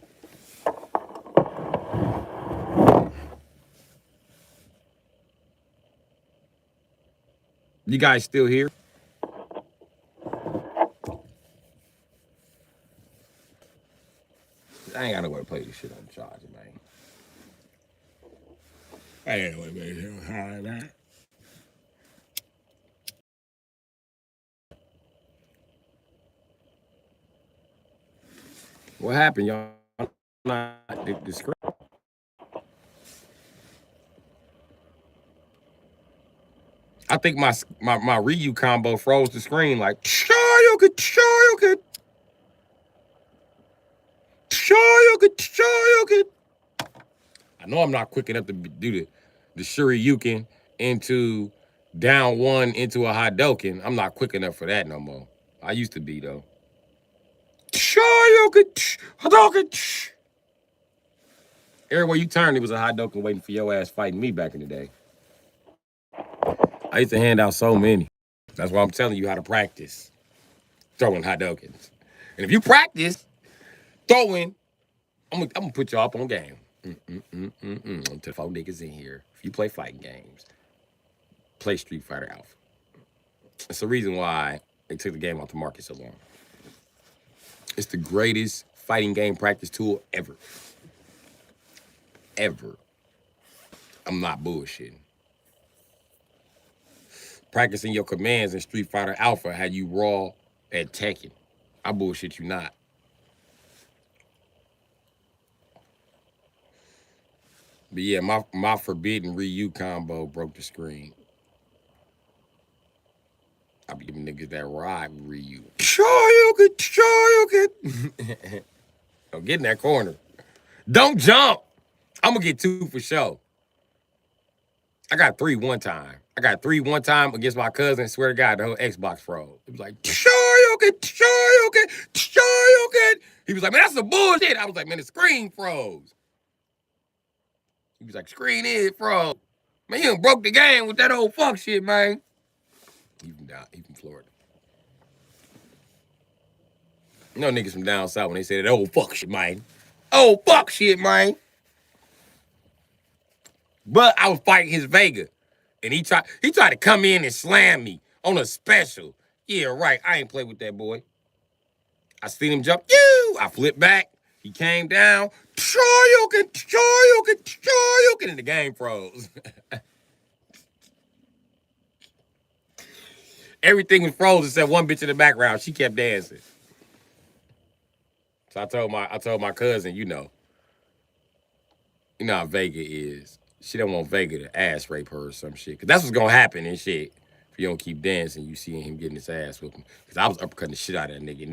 you guys still here? I ain't got nowhere to play this shit on the charger, man. I ain't got nowhere to play this shit on charger, man. What happened, y'all? Not the screen. I think my Ryu combo froze the screen like Shoryuken. I know I'm not quick enough to do the Shoryuken into down one into a Hadouken. I'm not quick enough for that no more. I used to be though. Shoryuken, Hadouken. Everywhere you turned, it was a Hadouken waiting for your ass fighting me back in the day. I used to hand out so many. That's why I'm telling you how to practice throwing Hadoukens. And if you practice throwing, I'm gonna put you up on game. To the 4 niggas in here. If you play fighting games, play Street Fighter Alpha. It's the reason why they took the game off the market so long. It's the greatest fighting game practice tool ever. Ever. I'm not bullshitting. Practicing your commands in Street Fighter Alpha had you raw at Tekken. I bullshit you not. But yeah, my forbidden Ryu combo broke the screen. I be giving niggas that ride Ryu. Shoryuken. Don't get in that corner. Don't jump. I'm gonna get 2 for sure. I got 3 one time. Against my cousin. Swear to God, the whole Xbox froze. It was like, Shoryuken. He was like, man, that's some bullshit. I was like, man, the screen froze. He was like, screen is froze. Man, you done broke the game with that old fuck shit, man. He from Florida. You know niggas from down south when they say that old fuck shit, man. Old fuck shit, man. But I was fighting his Vega. And he tried to come in and slam me on a special. Yeah, right. I ain't play with that boy. I seen him jump. I flipped back. He came down. Shoryuken. And the game froze. Everything was frozen except one bitch in the background. She kept dancing. So I told my cousin, you know how Vega is. She don't want Vega to ass rape her or some shit. Cause that's what's gonna happen and shit. If you don't keep dancing, you seeing him getting his ass whooping. Cause I was uppercutting the shit out of that nigga.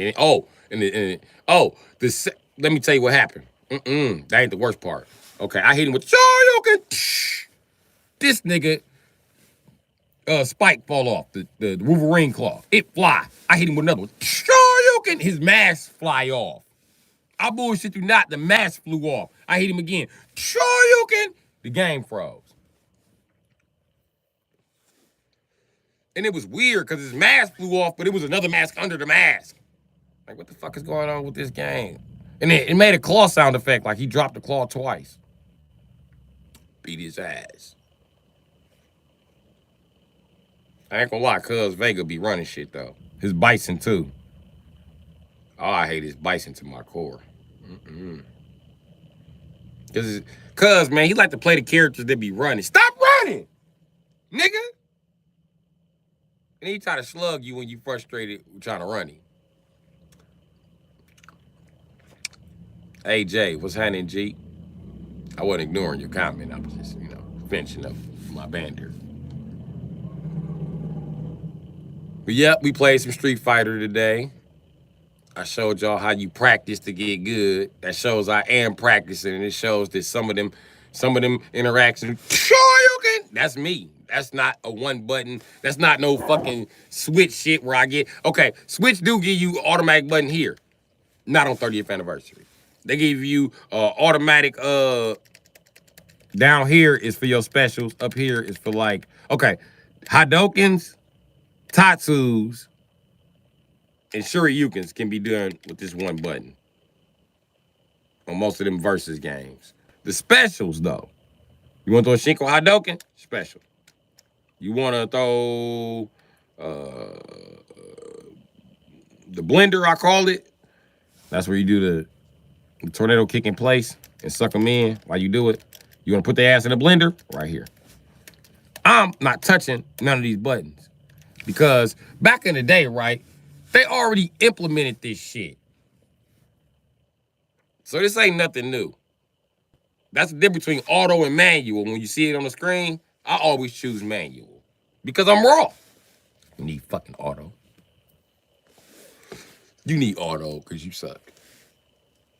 And then let me tell you what happened. That ain't the worst part. Okay, I hit him with Shoryuken. This nigga spike fall off, the Wolverine claw. It fly. I hit him with another one. Shoryuken. His mask fly off. I bullshit you not. The mask flew off. I hit him again. Shoryuken. The game froze. And it was weird because his mask flew off, but it was another mask under the mask. Like, what the fuck is going on with this game? And it made a claw sound effect, like he dropped the claw twice. Beat his ass. I ain't gonna lie, cuz Vega be running shit, though. His Bison, too. Oh, I hate his Bison to my core. Cuz, man, he like to play the characters that be running. Stop running, nigga. And he try to slug you when you frustrated trying to run him. Hey, Jay, what's happening, G? I wasn't ignoring your comment. I was just, finishing up my banter. But yep, we played some Street Fighter today. I showed y'all how you practice to get good. That shows I am practicing, and it shows that some of them interactions, that's me. That's not a one button. That's not no fucking switch shit where I get, okay, switch do give you automatic button here. Not on 30th anniversary. They give you automatic, down here is for your specials. Up here is for like, okay, Hadokens, Tatsus, and Shoryukens can be done with this one button on most of them versus games. The specials, though, you want to throw a Shinko Hadoken? Special. You want to throw the blender, I call it. That's where you do the tornado kick in place and suck them in while you do it. You want to put their ass in the blender? Right here. I'm not touching none of these buttons because back in the day, right, they already implemented this shit. So this ain't nothing new. That's the difference between auto and manual. When you see it on the screen, I always choose manual because I'm raw. You need fucking auto. You need auto because you suck.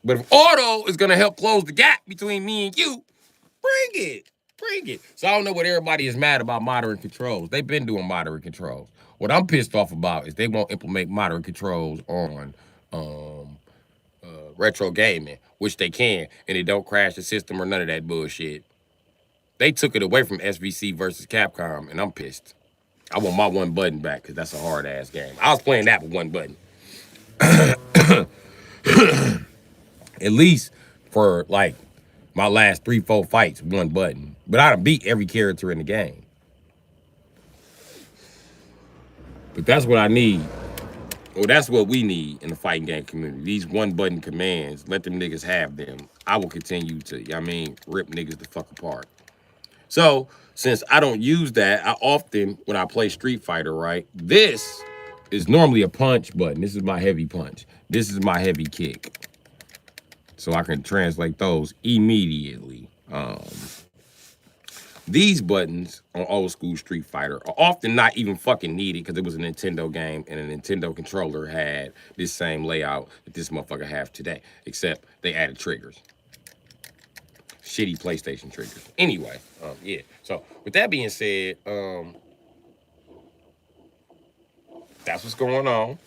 But if auto is going to help close the gap between me and you, bring it. Bring it. So I don't know what everybody is mad about modern controls. They've been doing modern controls. What I'm pissed off about is they won't implement modern controls on retro gaming, which they can, and it don't crash the system or none of that bullshit. They took it away from SVC versus Capcom, and I'm pissed. I want my one button back because that's a hard-ass game. I was playing that with one button. At least for, like, my last 3-4 fights, one button. But I done beat every character in the game. But that's what I need. Well, that's what we need in the fighting game community. These one-button commands, let them niggas have them. I will continue to, rip niggas the fuck apart. So, since I don't use that, I often, when I play Street Fighter, right, this is normally a punch button. This is my heavy punch. This is my heavy kick. So I can translate those immediately. These buttons on old school Street Fighter are often not even fucking needed because it was a Nintendo game and a Nintendo controller had this same layout that this motherfucker have today, except they added triggers. Shitty PlayStation triggers. Anyway, yeah. So with that being said, that's what's going on.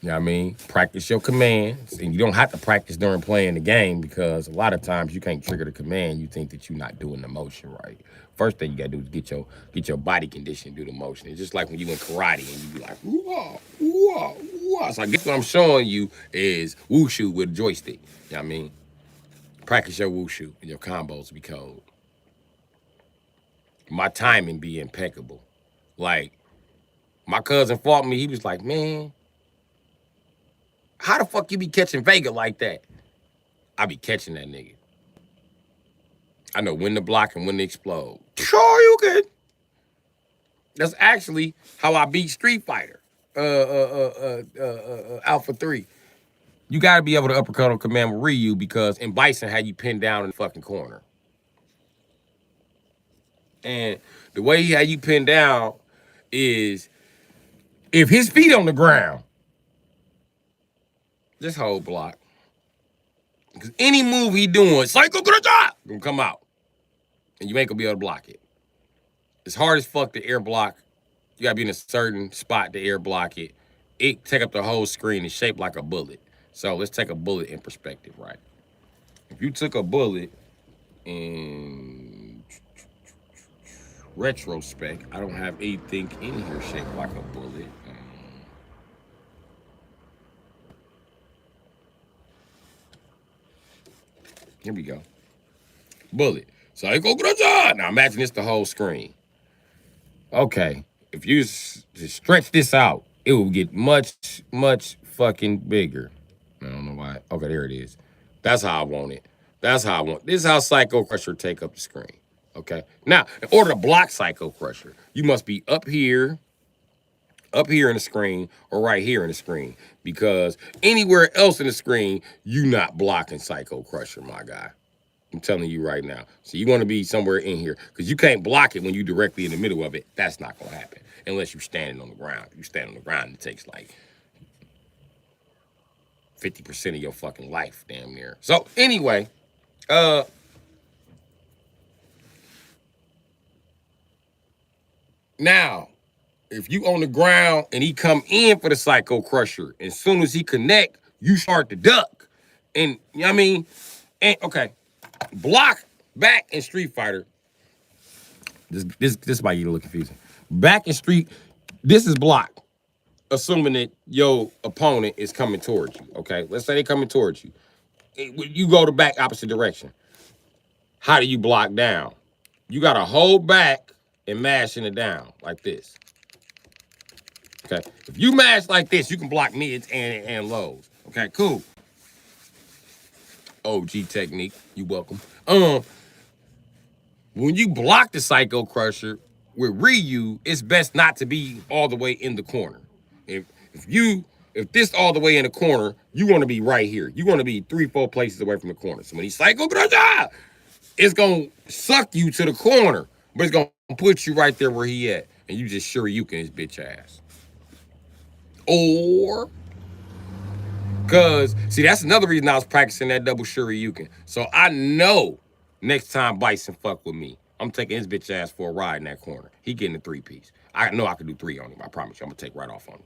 You know what I mean? Practice your commands. And you don't have to practice during playing the game because a lot of times you can't trigger the command. You think that you're not doing the motion right. First thing you gotta do is get your body condition to do the motion. It's just like when you in karate and you be like, whoa, whoa, whoa. So I guess what I'm showing you is wushu with a joystick. You know what I mean? Practice your wushu and your combos be cold. My timing be impeccable. Like, my cousin fought me. He was like, man, how the fuck you be catching Vega like that? I be catching that nigga. I know when to block and when to explode. Sure, you can. That's actually how I beat Street Fighter. Alpha 3. You gotta be able to uppercut on command with Ryu because in Bison had you pinned down in the fucking corner. And the way he had you pinned down is if his feet on the ground, just hold block. Because any move he doing, Psycho gonna come out. And you ain't gonna be able to block it. It's hard as fuck to air block. You gotta be in a certain spot to air block it. It take up the whole screen. It's shaped like a bullet. So let's take a bullet in perspective, right? If you took a bullet in retrospect, I don't have anything in here shaped like a bullet. Here we go. Bullet. So I go, now imagine it's the whole screen. Okay. If you stretch this out, it will get much, much fucking bigger. I don't know why. Okay, there it is. That's how I want it. That's how I want it. This is how Psycho Crusher take up the screen. Okay. Now, in order to block Psycho Crusher, you must be up here in the screen, or right here in the screen. Because anywhere else in the screen, you not blocking Psycho Crusher, my guy. I'm telling you right now. So you want to be somewhere in here, because you can't block it when you're directly in the middle of it. That's not going to happen unless you're standing on the ground. If you stand on the ground, it takes like 50% of your fucking life, damn near. So anyway, now, if you on the ground and he come in for the Psycho Crusher, as soon as he connect, you start to duck. And, you know what I mean? And, okay, block back in Street Fighter. This might get a little confusing. Back in Street, this is block, assuming that your opponent is coming towards you, okay? Let's say they coming towards you. You go the back opposite direction. How do you block down? You got to hold back and mashing it down like this. Okay, if you mash like this, you can block mids and lows. Okay, cool. OG technique, you welcome. When you block the Psycho Crusher with Ryu, it's best not to be all the way in the corner. If this all the way in the corner, you want to be right here. You want to be 3-4 places away from the corner. So when he Psycho Crusher, it's gonna suck you to the corner, but it's gonna put you right there where he at, and you just Shoryuken his bitch ass. Or, cause see, that's another reason I was practicing that double Shoryuken. So I know next time Bison fuck with me, I'm taking his bitch ass for a ride in that corner. He getting a 3-piece. I know I can do 3 on him. I promise you, I'm gonna take right off on him.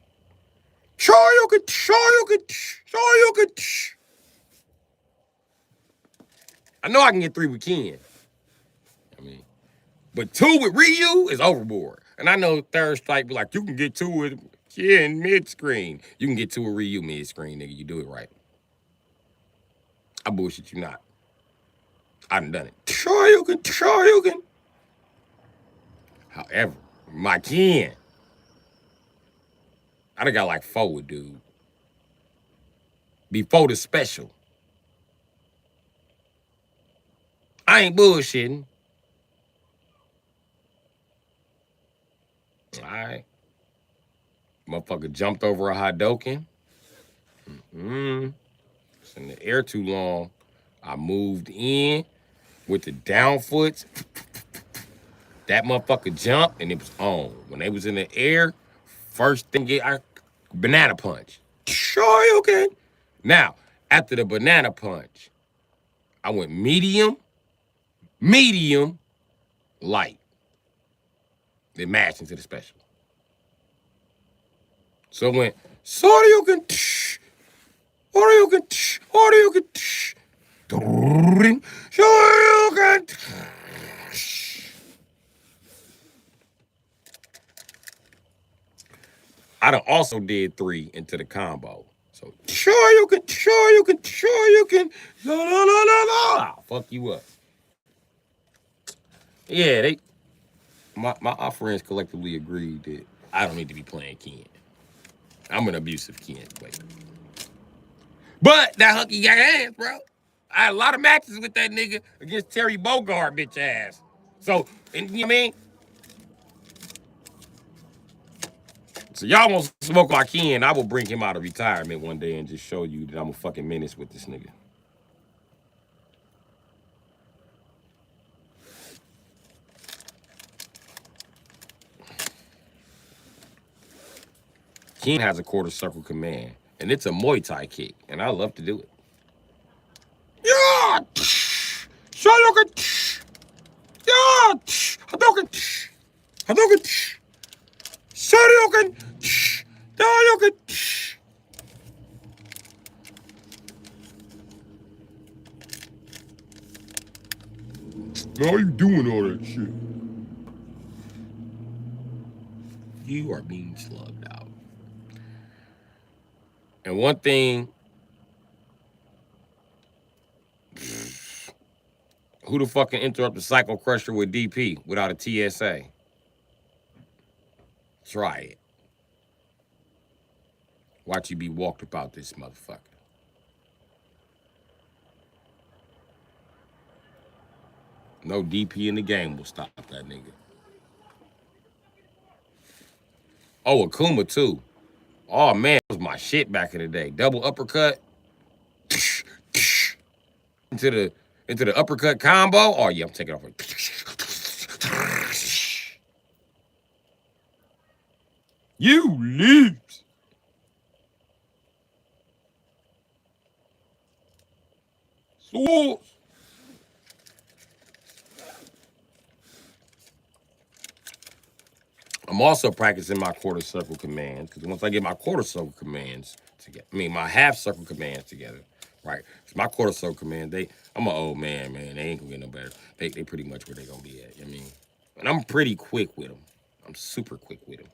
Shoryuken, Shoryuken, Shoryuken. I know I can get 3 with Ken. I mean, but 2 with Ryu is overboard. And I know Third Strike be like, you can get 2 with Ken mid-screen. You can get 2 with Ryu mid-screen, nigga. You do it right. I bullshit you not. I done it. Shoryuken. However, my Ken, I done got like 4 with dude. Before the special. I ain't bullshitting. All right. Motherfucker jumped over a Hadouken. It's in the air too long. I moved in with the down foots. That motherfucker jumped and it was on. When they was in the air, first thing I banana punch. Shoryuken. Now, after the banana punch, I went medium, light. Then mashed into the special. So it went Shoryuken, Shoryuken, Shoryuken, Shoryuken. I done also did 3 into the combo. So Shoryuken, la la la la la. I'll fuck you up. Yeah, my friends collectively agreed that I don't need to be playing Ken. I'm an abusive Ken player. But that Hunky got ass, bro. I had a lot of matches with that nigga against Terry Bogard, bitch ass. So, and you know what I mean? So y'all want to smoke my Ken, I will bring him out of retirement one day and just show you that I'm a fucking menace with this nigga. Ken has a quarter circle command, and it's a Muay Thai kick, and I love to do it. Yeah! Shoryuken! Yeah! Hadouken! Hadouken! Shoryuken! Shoryuken! Why are you doing all that shit? You are being slugged out. And one thing, who the fuck can interrupt the Psycho Crusher with DP without a TSA? Try it. Watch you be walked about this motherfucker. No DP in the game will stop that nigga. Oh, Akuma too. Oh man, that was my shit back in the day. Double uppercut. into the uppercut combo. Oh yeah, I'm taking off. You lose. So I'm also practicing my quarter circle commands because once I get my quarter circle commands together, my half circle commands together, right? So my quarter circle command, I'm an old man, man. They ain't gonna get no better. They pretty much where they gonna be at. And I'm pretty quick with them. I'm super quick with them.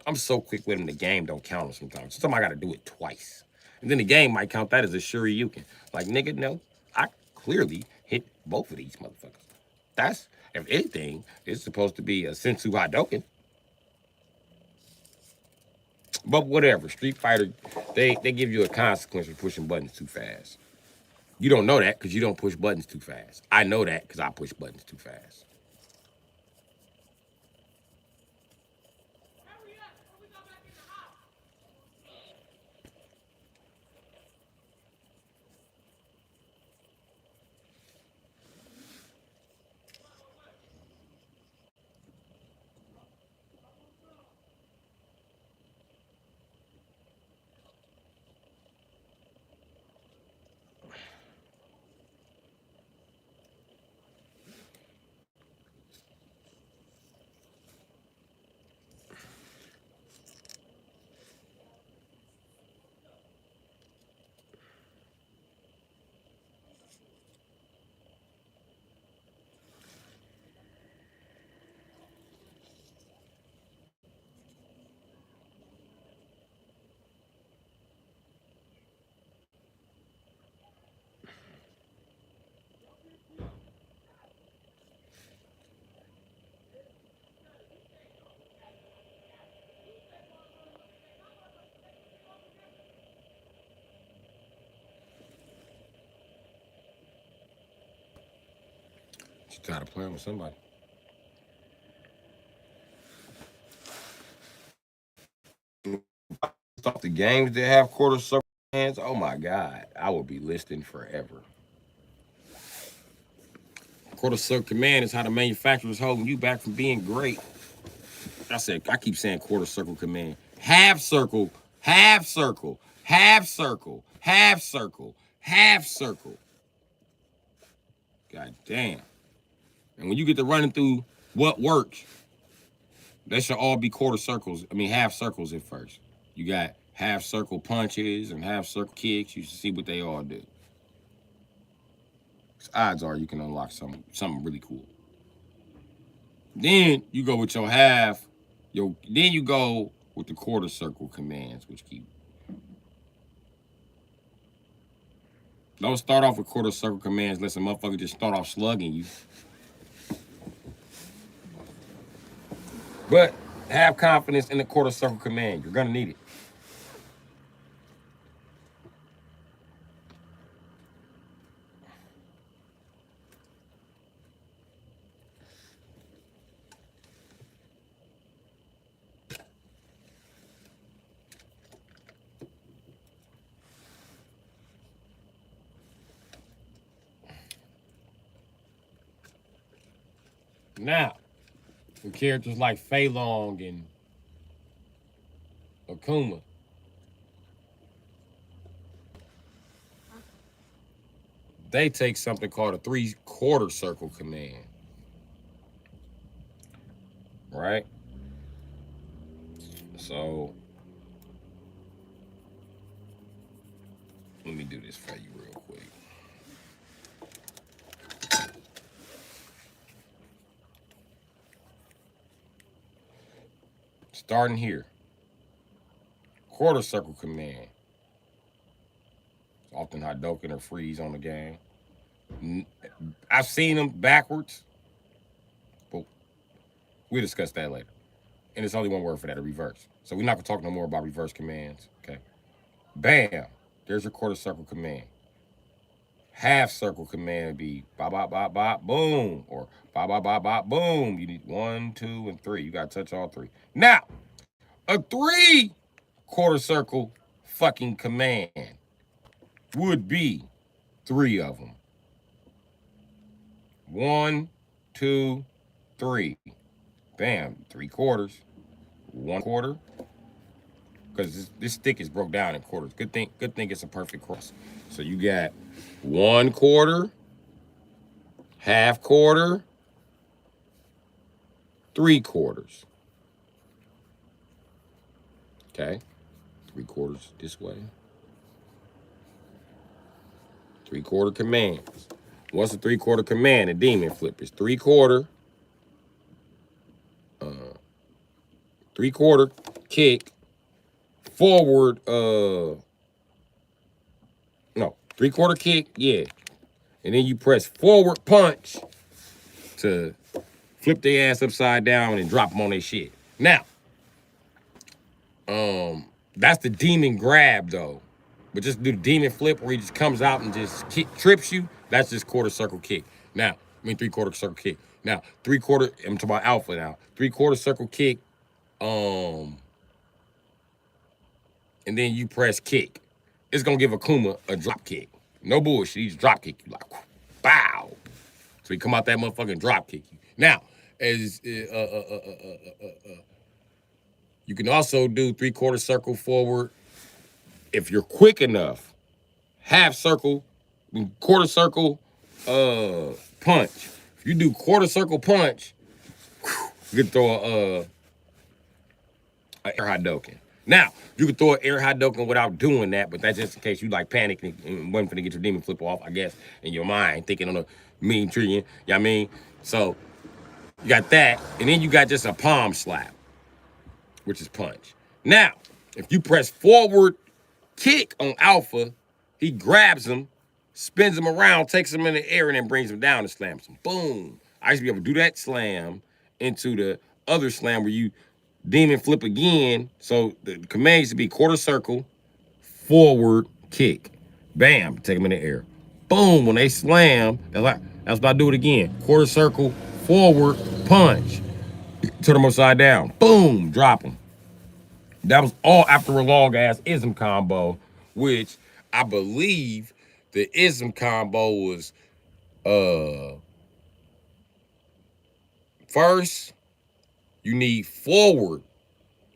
I'm so quick with them, the game don't count them sometimes. Sometimes I gotta do it twice. And then the game might count that as a Shoryuken. Like, nigga, no, I clearly hit both of these motherfuckers. That's, if anything, it's supposed to be a Sensu Hadoken. But whatever, Street Fighter, they give you a consequence for pushing buttons too fast. You don't know that because you don't push buttons too fast. I know that because I push buttons too fast. You tired of playing with somebody. Stop the games that have quarter circle hands. Oh my God, I will be listing forever. Quarter circle command is how the manufacturer is holding you back from being great. I keep saying quarter circle command. Half circle, half circle, half circle, half circle, half circle. God damn. And when you get to running through what works, they should all be quarter circles. Half circles at first. You got half circle punches and half circle kicks. You should see what they all do. Odds are you can unlock something really cool. Then you go with your half. Then you go with the quarter circle commands, which keep. Don't start off with quarter circle commands unless a motherfucker just start off slugging you. But have confidence in the quarter circle command. You're gonna need it. Now, with characters like Fei Long and Akuma, they take something called a 3/4 circle command. Right? So, let me do this for you real quick. Starting here. Quarter circle command. Often Hadoken or freeze on the game. I've seen them backwards, but we'll discuss that later. And it's only one word for that, a reverse. So we're not gonna talk no more about reverse commands. Okay. Bam. There's your quarter circle command. Half circle command would be bop bop bop bop boom or bop bop bop bop boom. You need 1, 2, and 3. You gotta touch all 3. Now, a 3 quarter circle fucking command would be 3 of them. 1, 2, 3. Bam. 3 quarters. 1 quarter. Because this stick is broke down in quarters. Good thing it's a perfect cross. So you got 1 quarter, half quarter, 3 quarters. Okay, 3 quarters this way. 3 quarter commands. What's a 3 quarter command? A demon flip is 3 quarter, 3 quarter kick, forward. No, 3 quarter kick. Yeah, and then you press forward punch to flip their ass upside down and drop them on their shit. Now, that's the demon grab though. But just do the demon flip where he just comes out and just trips you. That's just quarter circle kick. Now, 3 quarter circle kick. Now, 3 quarter, I'm talking about alpha now. 3 quarter circle kick, and then you press kick. It's gonna give Akuma a drop kick. No bullshit. He's drop kick you like, bow. So he come out that motherfucking drop kick you. Now, as you can also do 3 quarter circle forward if you're quick enough. Half circle, quarter circle, punch. If you do quarter circle punch, you can throw a air Hadoken. Now, you can throw an air Hadoken without doing that, but that's just in case you like panicking and waiting for to get your demon flip off, I guess, in your mind, thinking on a mean trillion. You know what I mean? So you got that, and then you got just a palm slap, which is punch. Now, if you press forward kick on alpha, he grabs him, spins him around, takes him in the air, and then brings him down and slams him. Boom. I used to be able to do that slam into the other slam where you demon flip again. So the command used to be quarter circle, forward kick. Bam, take him in the air. Boom, when they slam, that's what I do it again. Quarter circle, forward, punch. Turn them upside down. Boom, drop them. That was all after a long ass ism combo, which I believe the ism combo was first you need forward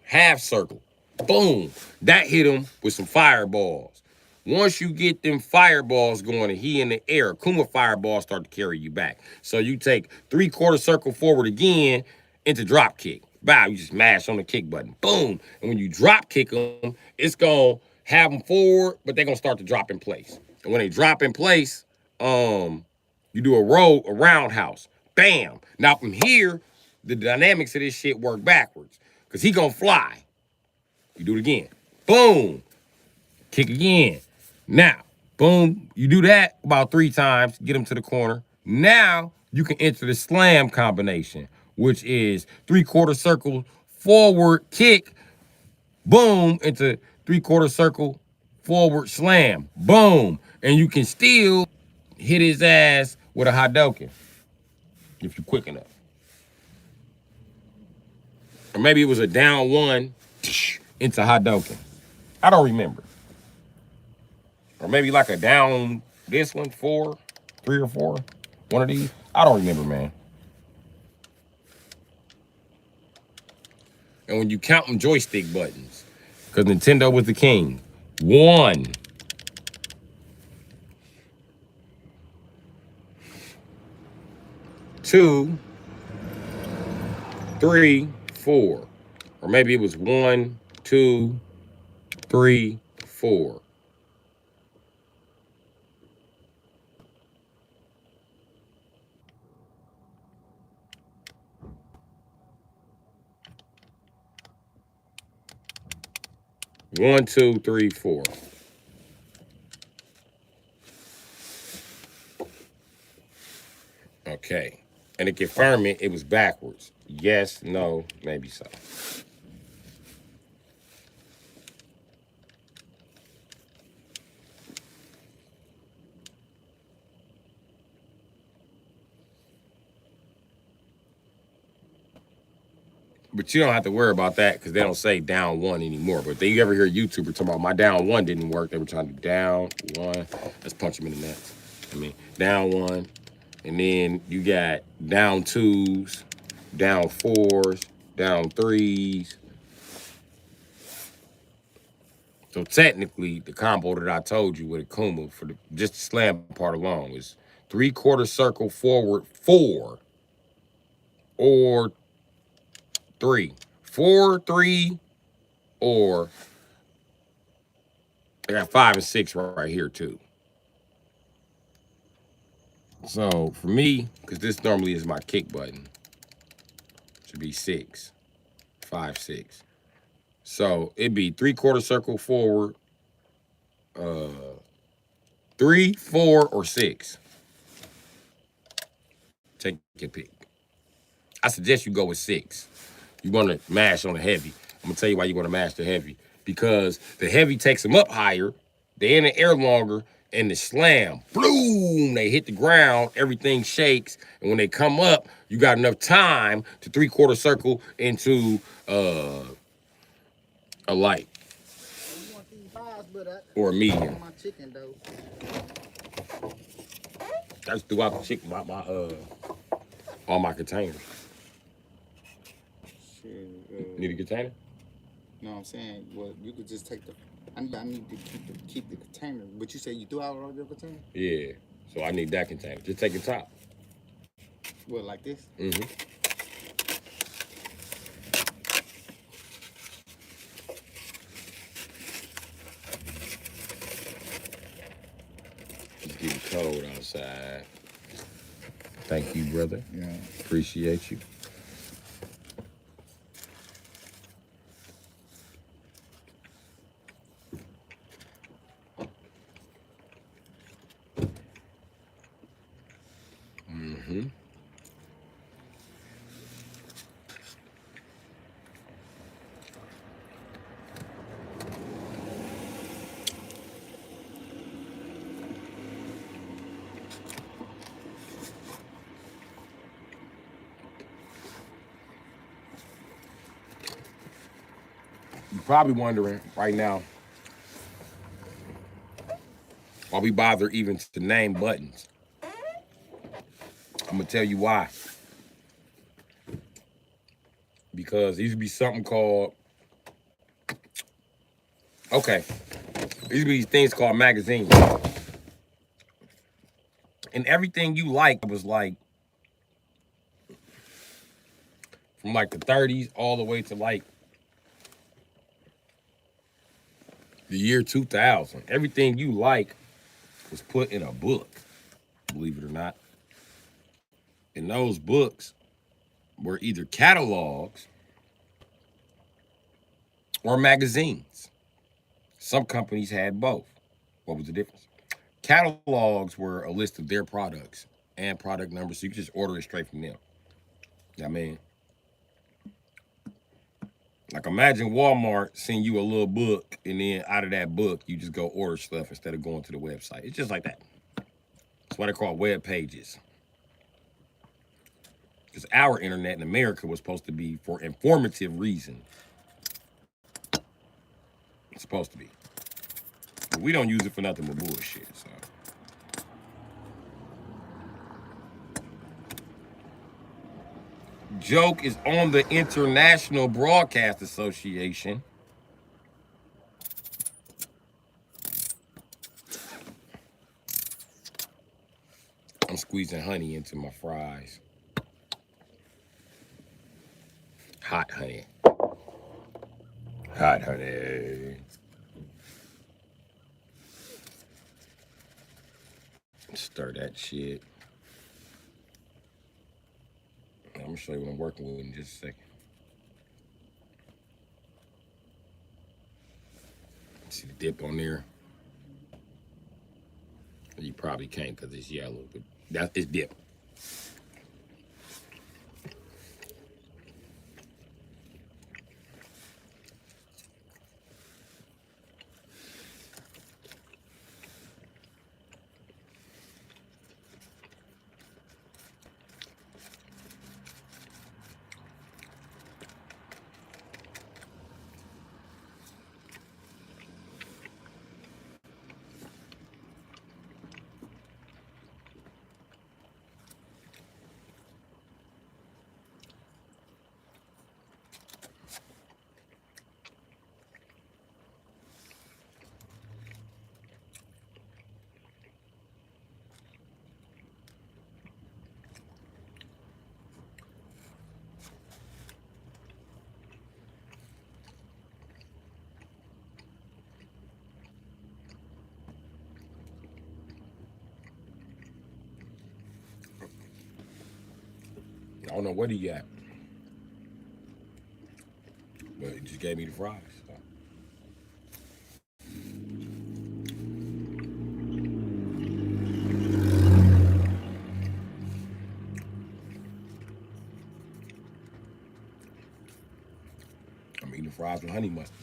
half circle. Boom. That hit him with some fireballs. Once you get them fireballs going and he in the air, Akuma fireballs start to carry you back. So you take 3 quarter circle forward again into drop kick. Bow, you just mash on the kick button. Boom. And when you drop kick them, it's going to have them forward, but they're going to start to drop in place. And when they drop in place, you do a roundhouse. Bam. Now from here, the dynamics of this shit work backwards because he going to fly. You do it again. Boom. Kick again. Now, boom. You do that about 3 times. Get him to the corner. Now, you can enter the slam combination, which is 3 quarter circle forward kick. Boom. Into 3 quarter circle forward slam. Boom. And you can still hit his ass with a Hadoken if you're quick enough. Or maybe it was a down 1 into Hadoken. I don't remember. Or maybe like a down this one, 4, 3 or 4. One of these. I don't remember, man. And when you count them joystick buttons, because Nintendo was the king. 1, 2, 3, 4. Or maybe it was 1, 2, 3, 4. 1, 2, 3, 4. Okay. And to confirm it, it was backwards. Yes, no, maybe so. But you don't have to worry about that because they don't say down one anymore. But if they ever hear a YouTuber talking about my down one didn't work, they were trying to do down one. Let's punch them in the nuts. I mean, down one. And then you got down twos, down fours, down threes. So technically, the combo that I told you with Akuma for just the slam part alone was 3/4 circle forward 4 or 3. 4, 3, or I got 5 and 6 right here too. So for me, because this normally is my kick button, should be 6, 5, 6. So it'd be 3/4 circle forward, 3, 4, or 6. Take your pick. I suggest you go with 6. You want to mash on the heavy. I'm gonna tell you why you want to mash the heavy. Because the heavy takes them up higher, they're in the air longer, and the slam, boom, they hit the ground, everything shakes, and when they come up, you got enough time to 3/4 circle into a light or a medium. I just threw out the chicken about my all my containers. Shit, need a container?
No, I'm saying, well, you could just take the. I need to keep the container. But you say you threw out all your containers?
Yeah. So I need that container. Just take the top.
What, like this?
Mm-hmm. It's getting cold outside. Thank you, brother.
Yeah.
Appreciate you. Mm-hmm. You're probably wondering right now why we bother even to name buttons. I'm gonna tell you why. Because these would be something called, okay, these would be things called magazines. And everything you like was like from like the 30s all the way to like the year 2000. Everything you like was put in a book, believe it or not. And those books were either catalogs or magazines. Some companies had both. What was the difference? Catalogs were a list of their products and product numbers, so you could just order it straight from them. I mean, like imagine Walmart send you a little book, and then out of that book, you just go order stuff instead of going to the website. It's just like that. That's why they call web pages. Because our internet in America was supposed to be for informative reasons. It's supposed to be. But we don't use it for nothing but bullshit. So. Joke is on the International Broadcast Association. I'm squeezing honey into my fries. Hot honey. Hot honey. Stir that shit. I'm gonna show you what I'm working with in just a second. See the dip on there? You probably can't because it's yellow, but it's dip. I don't know what he got, but he just gave me the fries. So. I'm eating the fries with honey mustard.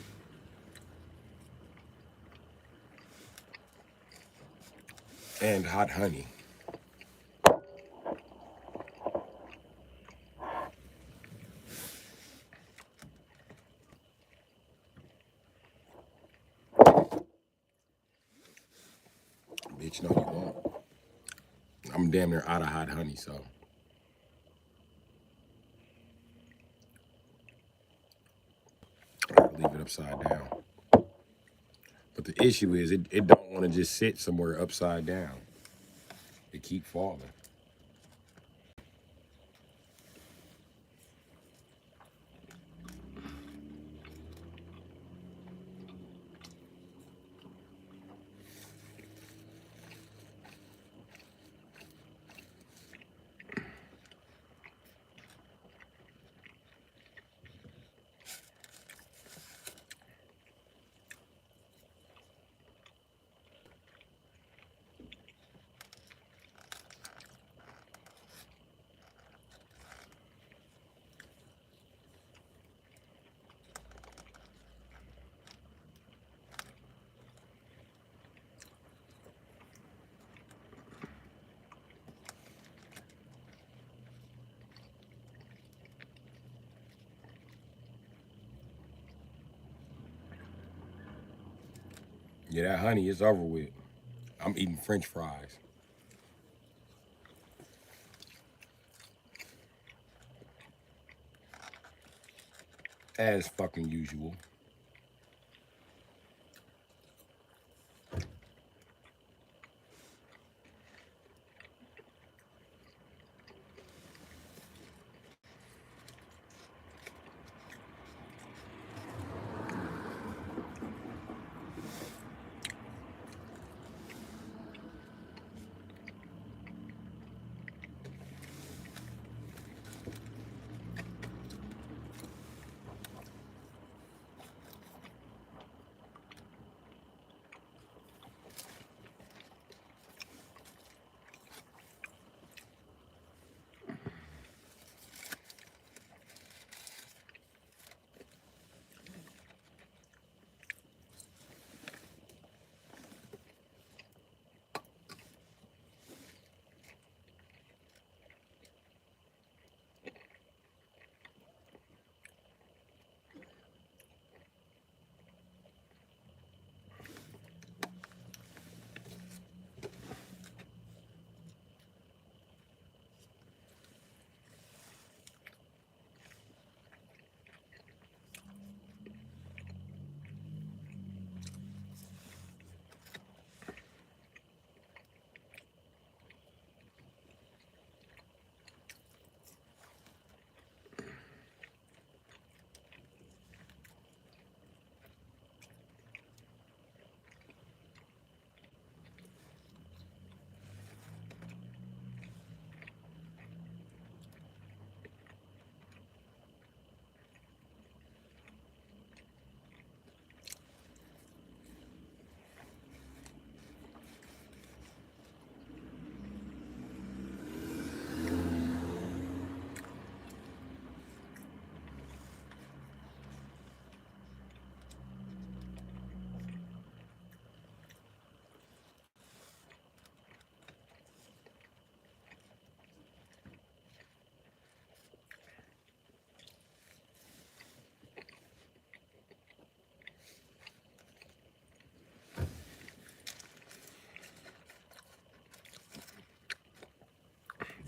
And hot honey. Bitch, no, you won't. I'm damn near out of hot honey, so. I'll leave it upside down. But the issue is it don't want to just sit somewhere upside down. It keep falling. Yeah, that honey is over with. I'm eating French fries. As fucking usual.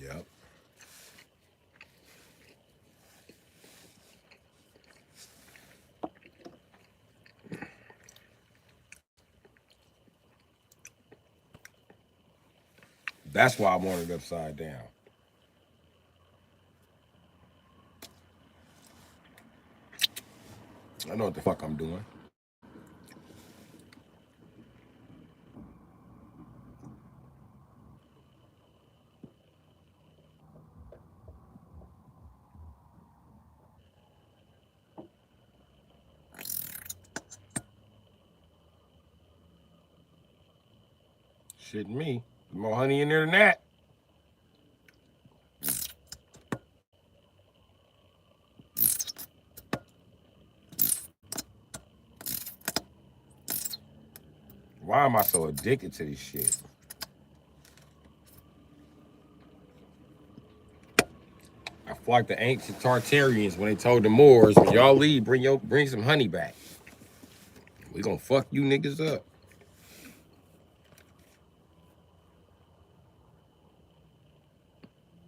Yep. That's why I want it upside down. I know what the fuck I'm doing. Shitting me. More honey in there than that. Why am I so addicted to this shit? I feel like the ancient Tartarians when they told the Moors, when y'all leave, bring some honey back. We gonna fuck you niggas up.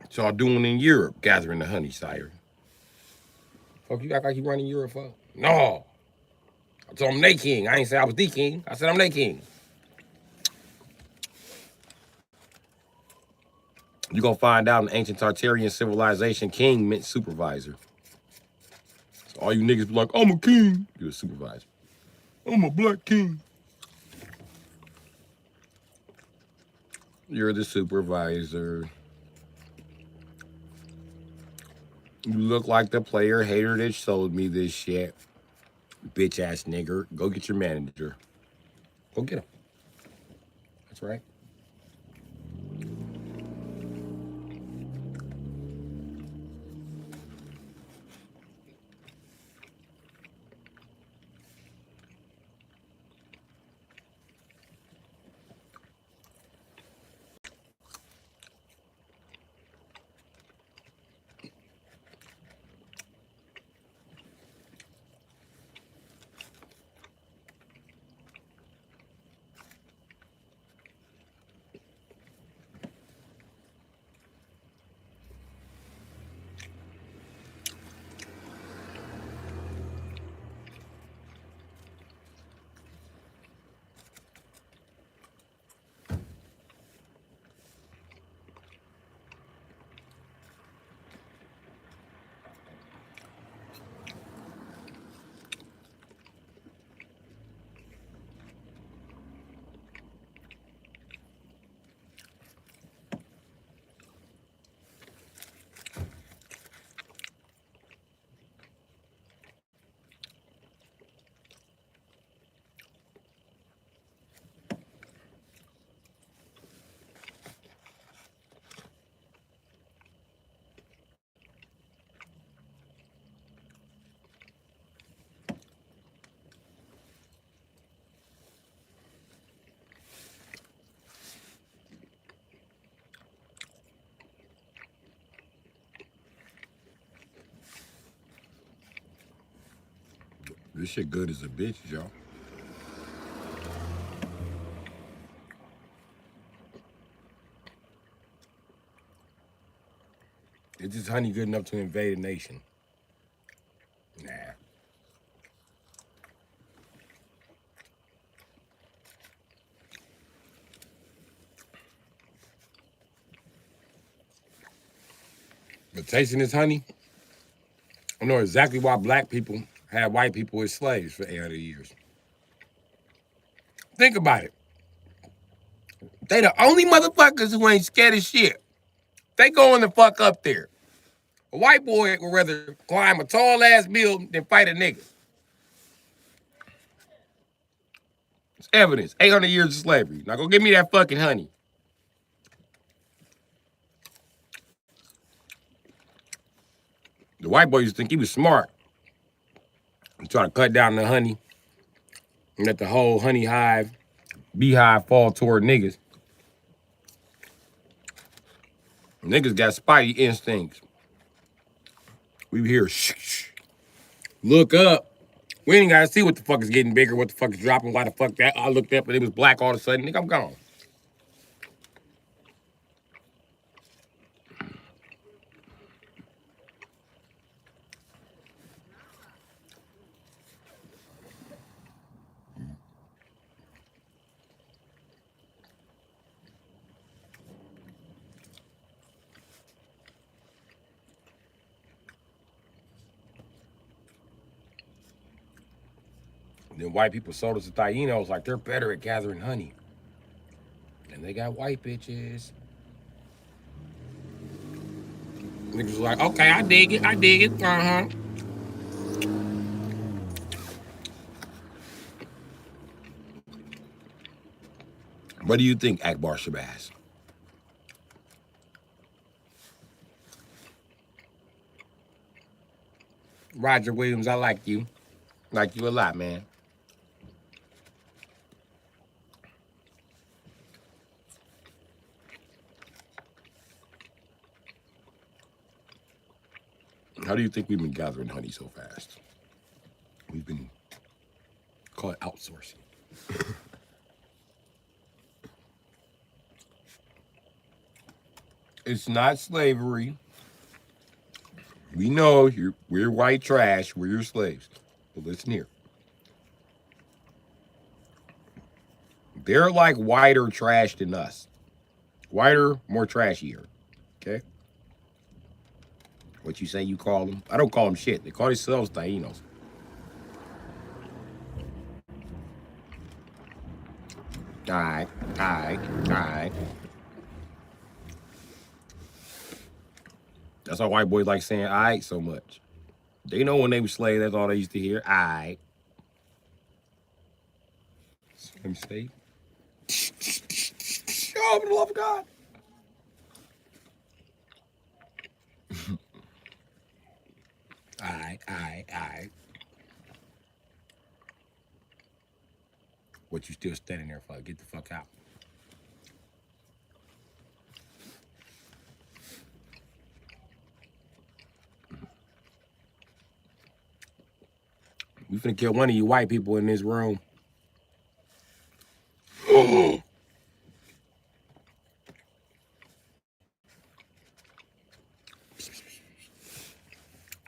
What y'all doing in Europe, gathering the honey, sire? Fuck, you act like you running Europe, fuck? No. I told him they king. I ain't say I was the king. I said I'm they king. You gonna find out in ancient Tartarian civilization, king meant supervisor. So all you niggas be like, I'm a king. You're a supervisor. I'm a black king. You're the supervisor. You look like the player hater that sold me this shit. Bitch ass nigger. Go get your manager. Go get him. That's right. This shit good as a bitch, y'all. Is this honey good enough to invade a nation? Nah. But tasting this honey, I know exactly why black people had white people as slaves for 800 years. Think about it. They the only motherfuckers who ain't scared of shit. They going the fuck up there. A white boy would rather climb a tall ass building than fight a nigga. It's evidence. 800 years of slavery. Now go give me that fucking honey. The white boy used to think he was smart. He tried to cut down the honey and let the whole honey hive, beehive fall toward niggas. Niggas got spidey instincts. We hear shh. Look up. We ain't gotta see what the fuck is getting bigger, what the fuck is dropping, why the fuck that. I looked up and it was black all of a sudden. Nigga, I'm gone. Then white people sold us the Tainos like they're better at gathering honey. And they got white bitches. Niggas was like, okay, I dig it, I dig it. Uh-huh. What do you think, Akbar Shabazz? Roger Williams, I like you. Like you a lot, man. How do you think we've been gathering honey so fast? We've been call it outsourcing. It's not slavery. We know we're white trash. We're your slaves. But listen here. They're like whiter trash than us. Whiter, more trashier. Okay? What you say you call them? I don't call them shit. They call themselves Tainos. Alright, alright, alright. That's why white boys like saying alright so much. They know when they were slaves, that's all they used to hear. Alright. Swim state. Oh, for the love of God. Alright. What you still standing there for? Get the fuck out. We finna kill one of you white people in this room.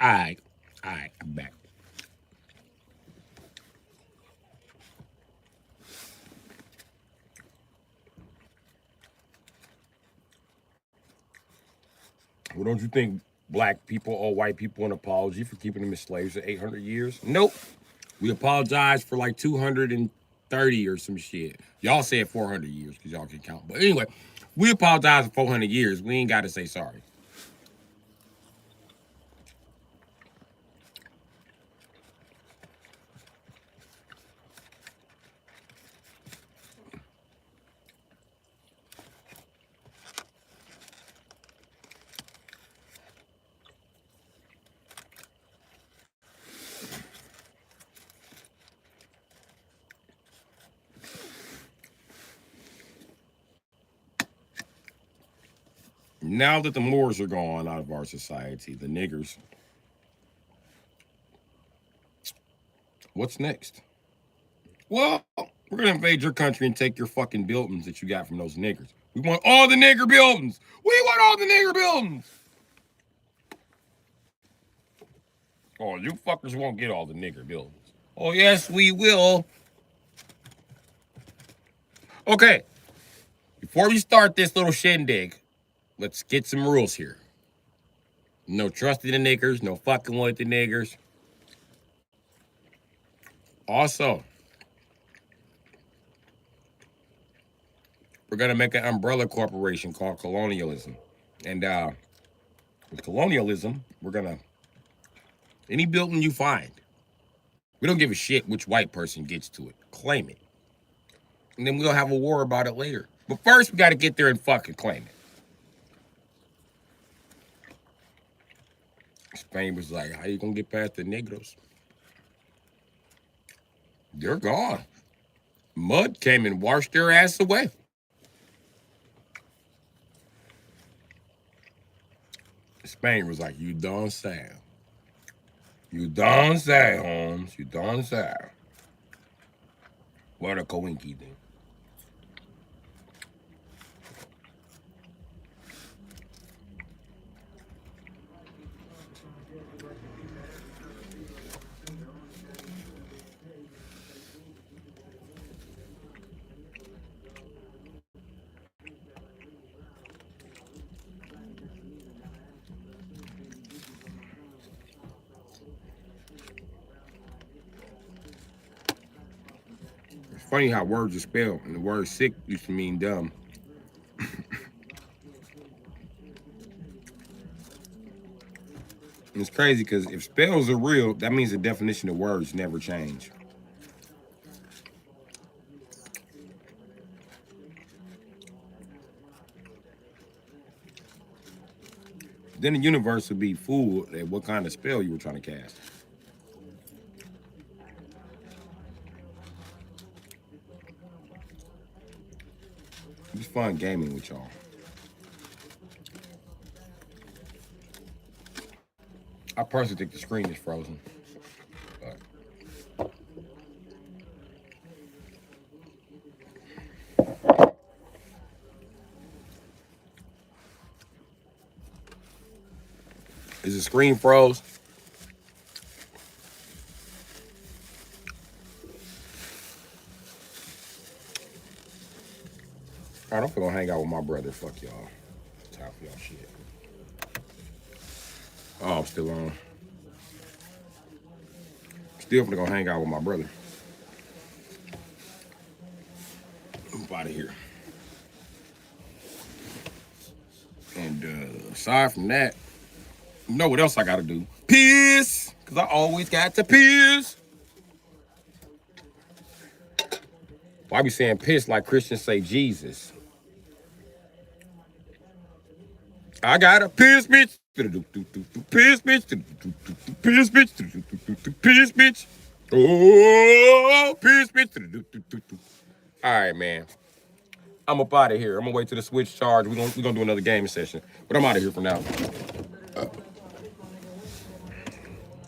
Alright, I'm back. Well, don't you think black people owe white people an apology for keeping them as slaves for 800 years? Nope. We apologize for like 230 or some shit. Y'all said 400 years because y'all can count. But anyway, we apologize for 400 years. We ain't got to say sorry. Now that the Moors are gone out of our society, the niggers, what's next? Well, we're gonna invade your country and take your fucking buildings that you got from those niggers. We want all the nigger buildings. We want all the nigger buildings. Oh, you fuckers won't get all the nigger buildings. Oh, yes, we will. Okay, before we start this little shindig, let's get some rules here. No trusting the niggers, no fucking with the niggers. Also, we're gonna make an umbrella corporation called colonialism. And with colonialism, we're gonna, any building you find, we don't give a shit which white person gets to it. Claim it. And then we'll have a war about it later. But first, we gotta get there and fucking claim it. Spain was like, how you gonna get past the Negros? They're gone. Mud came and washed their ass away. Spain was like, you don't say. You don't say, Holmes. You don't say. What a coinky thing. funny how words are spelled, and the word sick used to mean dumb. And it's crazy because if spells are real, that means the definition of words never change. Then the universe would be fooled at what kind of spell you were trying to cast. It's fun gaming with y'all. I personally think the screen is frozen. But is the screen froze? All right, I'm gonna hang out with my brother. Fuck y'all. Time for y'all shit. Oh, I'm still on. Still gonna hang out with my brother. I'm out of here. And aside from that, you know what else I gotta do? Piss! Cause I always got to piss. Why be saying piss like Christians say Jesus? I gotta piss, bitch. Piss, bitch. Piss, bitch. Piss, bitch. Oh, piss, bitch. All right, man. I'm up out of here. I'm gonna wait till the switch charge. We're gonna do another gaming session. But I'm out of here for now.